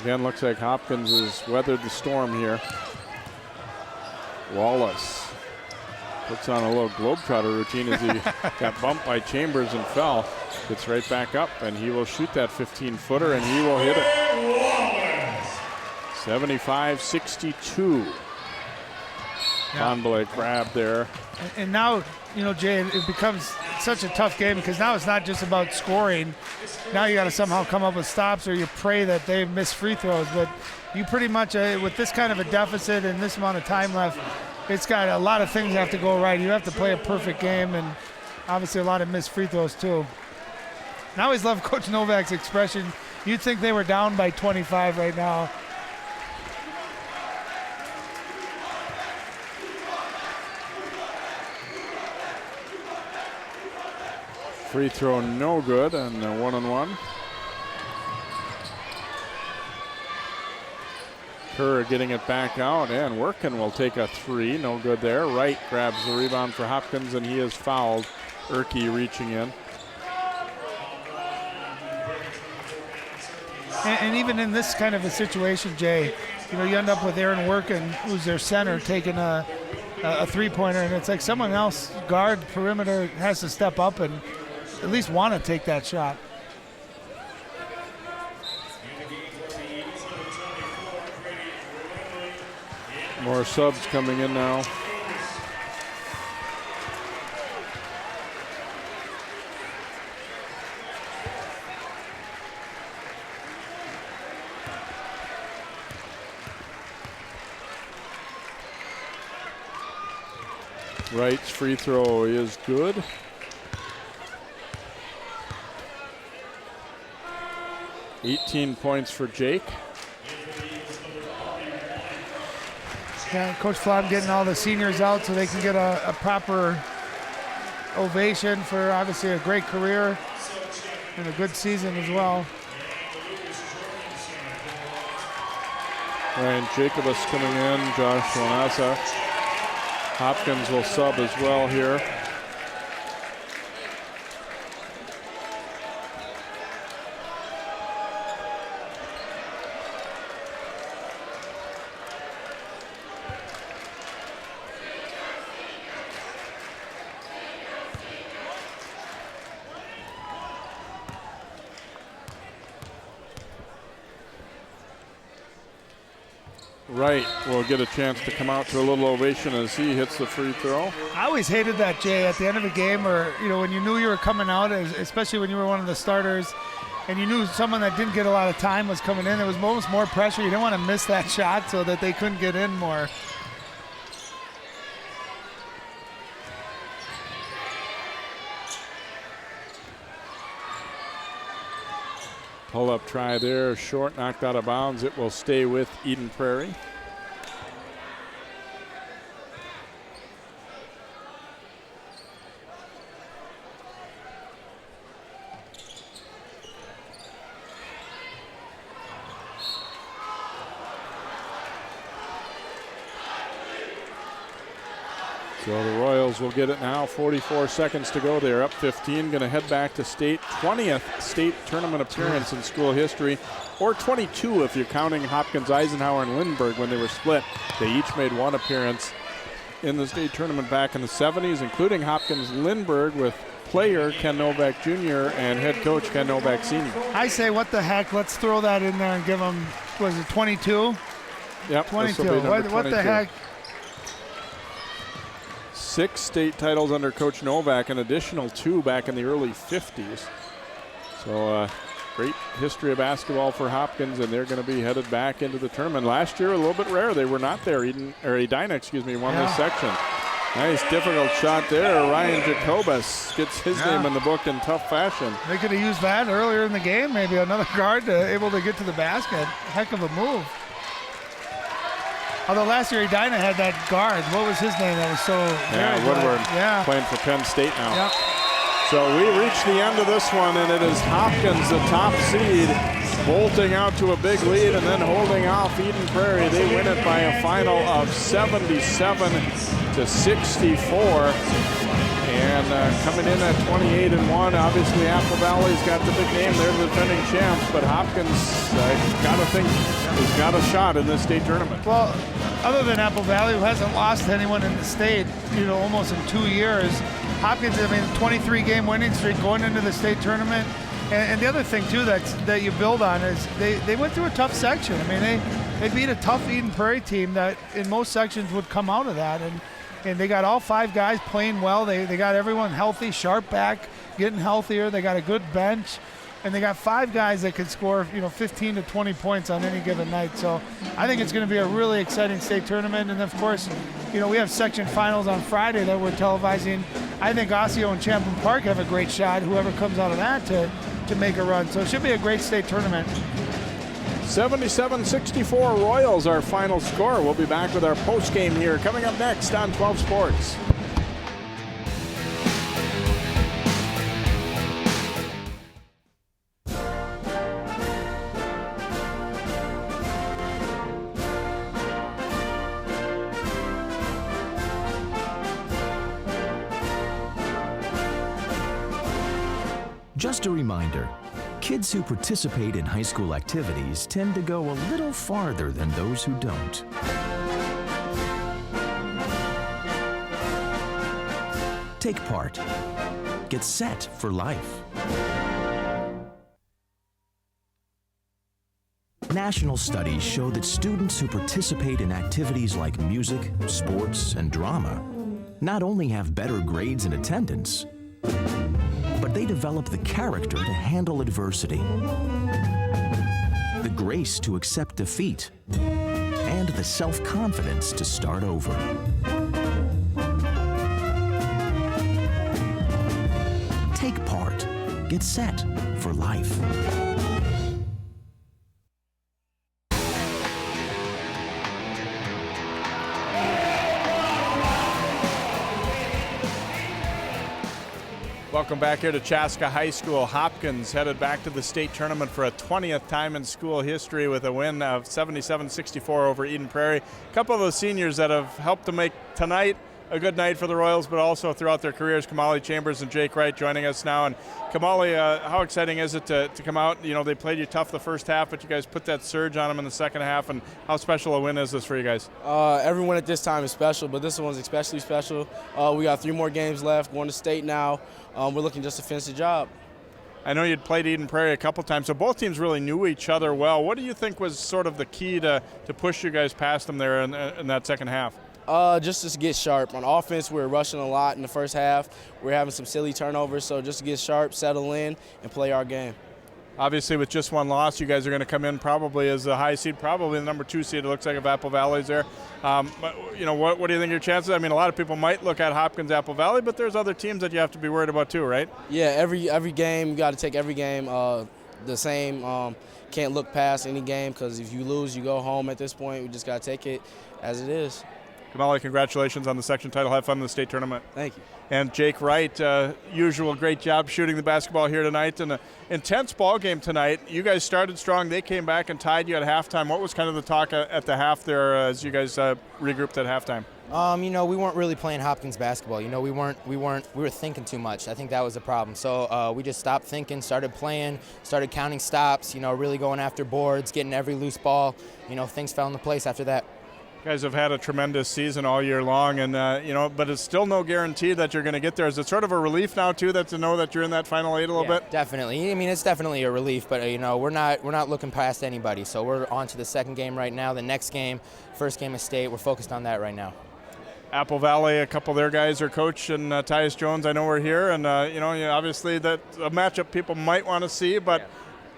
Again, looks like Hopkins has weathered the storm here. Wallace puts on a little globetrotter routine as he got bumped by Chambers and fell. Gets right back up, and he will shoot that 15-footer, and he will hit it. 75-62. Bonblake grab there. And now, Jay, it becomes such a tough game because now it's not just about scoring. Now you got to somehow come up with stops, or you pray that they miss free throws. But you pretty much, with this kind of a deficit and this amount of time left, it's got a lot of things have to go right. You have to play a perfect game, and obviously a lot of missed free throws too. And I always love Coach Novak's expression. You'd think they were down by 25 right now. Free throw no good, and a 1-on-1. Kerr getting it back out, and Workin will take a three. No good there. Wright grabs the rebound for Hopkins, and he is fouled. Erke reaching in. And even in this kind of a situation, Jay, you end up with Aaron Workin, who's their center, taking a three-pointer, and it's like someone else, guard, perimeter, has to step up and at least want to take that shot. More subs coming in now. Wright's free throw is good. $18 points for Jake. Yeah, Coach Flom getting all the seniors out so they can get a proper ovation for obviously a great career and a good season as well. Ryan Jacobus coming in, Josh Lanasa. Hopkins will sub as well here. Wright will get a chance to come out to a little ovation as he hits the free throw. I always hated that, Jay, at the end of a game, or when you knew you were coming out, especially when you were one of the starters, and you knew someone that didn't get a lot of time was coming in. There was almost more pressure. You didn't want to miss that shot so that they couldn't get in more. Pull-up try there, short, knocked out of bounds. It will stay with Eden Prairie. So the Royals will get it now. 44 seconds to go. They're up 15. Going to head back to state. 20th state tournament appearance in school history, or 22 if you're counting Hopkins, Eisenhower, and Lindbergh when they were split. They each made one appearance in the state tournament back in the 70s, including Hopkins Lindbergh with player Ken Novak Jr. and head coach Ken Novak Sr. I say, what the heck? Let's throw that in there and give them, was it 22? Yep. 22. What the heck? 6 state titles under Coach Novak, an additional 2 back in the early 50s. So great history of basketball for Hopkins, and they're going to be headed back into the tournament. Last year, a little bit rare. They were not there. Edina, won this section. Nice, difficult shot there. Ryan Jacobus gets his name in the book in tough fashion. They could have used that earlier in the game, maybe another guard able to get to the basket. Heck of a move. Although last year Edina had that guard. What was his name? That was so very Woodward. Yeah. Playing for Penn State now. Yep. So we reach the end of this one, and it is Hopkins, the top seed, bolting out to a big lead and then holding off Eden Prairie. They win it by a final of 77 to 64. And coming in at 28-1, obviously Apple Valley's got the big name. They're the defending champs, but Hopkins, got to think, has got a shot in this state tournament. Well, other than Apple Valley, who hasn't lost to anyone in the state, almost in 2 years, Hopkins, 23-game winning streak going into the state tournament. And the other thing, too, that you build on is they went through a tough section. They beat a tough Eden Prairie team that in most sections would come out of that. And they got all 5 guys playing well. They got everyone healthy, sharp back, getting healthier. They got a good bench. And they got 5 guys that can score, 15 to 20 points on any given night. So I think it's going to be a really exciting state tournament. And, of course, we have section finals on Friday that we're televising. I think Osseo and Champlain Park have a great shot, whoever comes out of that, to make a run. So it should be a great state tournament. 77-64 Royals, our final score. We'll be back with our post game here coming up next on 12 Sports. Just a reminder, kids who participate in high school activities tend to go a little farther than those who don't. Take part. Get set for life. National studies show that students who participate in activities like music, sports, and drama not only have better grades and attendance, but they develop the character to handle adversity, the grace to accept defeat, and the self-confidence to start over. Take part. Get set for life. Welcome back here to Chaska High School. Hopkins headed back to the state tournament for a 20th time in school history with a win of 77-64 over Eden Prairie. A couple of those seniors that have helped to make tonight a good night for the Royals, but also throughout their careers. Kamali Chambers and Jake Wright joining us now. And Kamali, how exciting is it to come out? They played you tough the first half, but you guys put that surge on them in the second half. And how special a win is this for you guys? Every win at this time is special, but this one's especially special. We got 3 more games left, going to state now. We're looking just to finish the job. I know you'd played Eden Prairie a couple times, so both teams really knew each other well. What do you think was sort of the key to push you guys past them there in that second half? Just to get sharp. On offense, we were rushing a lot in the first half. We were having some silly turnovers, so just to get sharp, settle in, and play our game. Obviously, with just one loss, you guys are going to come in probably as the high seed, probably the number 2 seed. It looks like if Apple Valley's there. But, what do you think your chances? I mean, a lot of people might look at Hopkins, Apple Valley, but there's other teams that you have to be worried about too, right? Yeah, every game, you got to take every game the same. Can't look past any game because if you lose, you go home at this point. We just got to take it as it is. Kamali, congratulations on the section title. Have fun in the state tournament. Thank you. And Jake Wright, usual great job shooting the basketball here tonight. And an intense ball game tonight. You guys started strong. They came back and tied you at halftime. What was kind of the talk at the half there as you guys regrouped at halftime? We weren't really playing Hopkins basketball. We were thinking too much. I think that was the problem. So we just stopped thinking, started playing, started counting stops, really going after boards, getting every loose ball. Things fell into place after that. You guys have had a tremendous season all year long, and but it's still no guarantee that you're going to get there. Is it sort of a relief now too, that to know that you're in that final 8 a little bit? Definitely. I mean, it's definitely a relief, but we're not looking past anybody. So we're on to the second game right now. The next game, first game of state, we're focused on that right now. Apple Valley, a couple of their guys are coach, and Tyus Jones, I know we're here, and obviously that's a matchup people might want to see, but.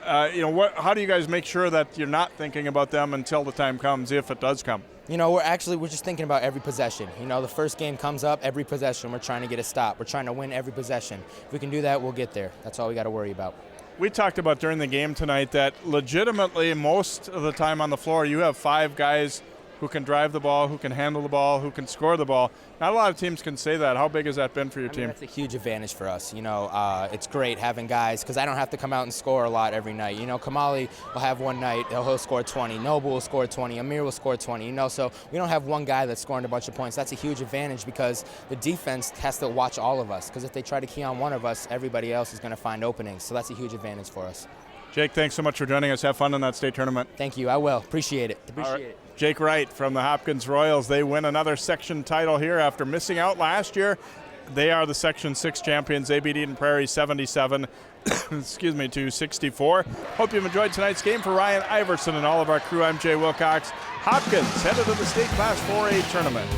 How do you guys make sure that you're not thinking about them until the time comes, if it does come? We're just thinking about every possession. The first game comes up, every possession, we're trying to get a stop. We're trying to win every possession. If we can do that, we'll get there. That's all we got to worry about. We talked about during the game tonight that legitimately most of the time on the floor you have 5 guys who can drive the ball, who can handle the ball, who can score the ball. Not a lot of teams can say that. How big has that been for your team? That's a huge advantage for us. It's great having guys because I don't have to come out and score a lot every night. Kamali will have one night, he'll score 20. Noble will score 20. Amir will score 20. So we don't have one guy that's scoring a bunch of points. That's a huge advantage because the defense has to watch all of us because if they try to key on one of us, everybody else is going to find openings. So that's a huge advantage for us. Jake, thanks so much for joining us. Have fun in that state tournament. Thank you. I will. Appreciate it. Jake Wright from the Hopkins Royals. They win another section title here after missing out last year. They are the Section 6 champions. They beat Eden Prairie 77 to 64. Hope you've enjoyed tonight's game. For Ryan Iverson and all of our crew, I'm Jay Wilcox. Hopkins headed to the state Class 4A tournament.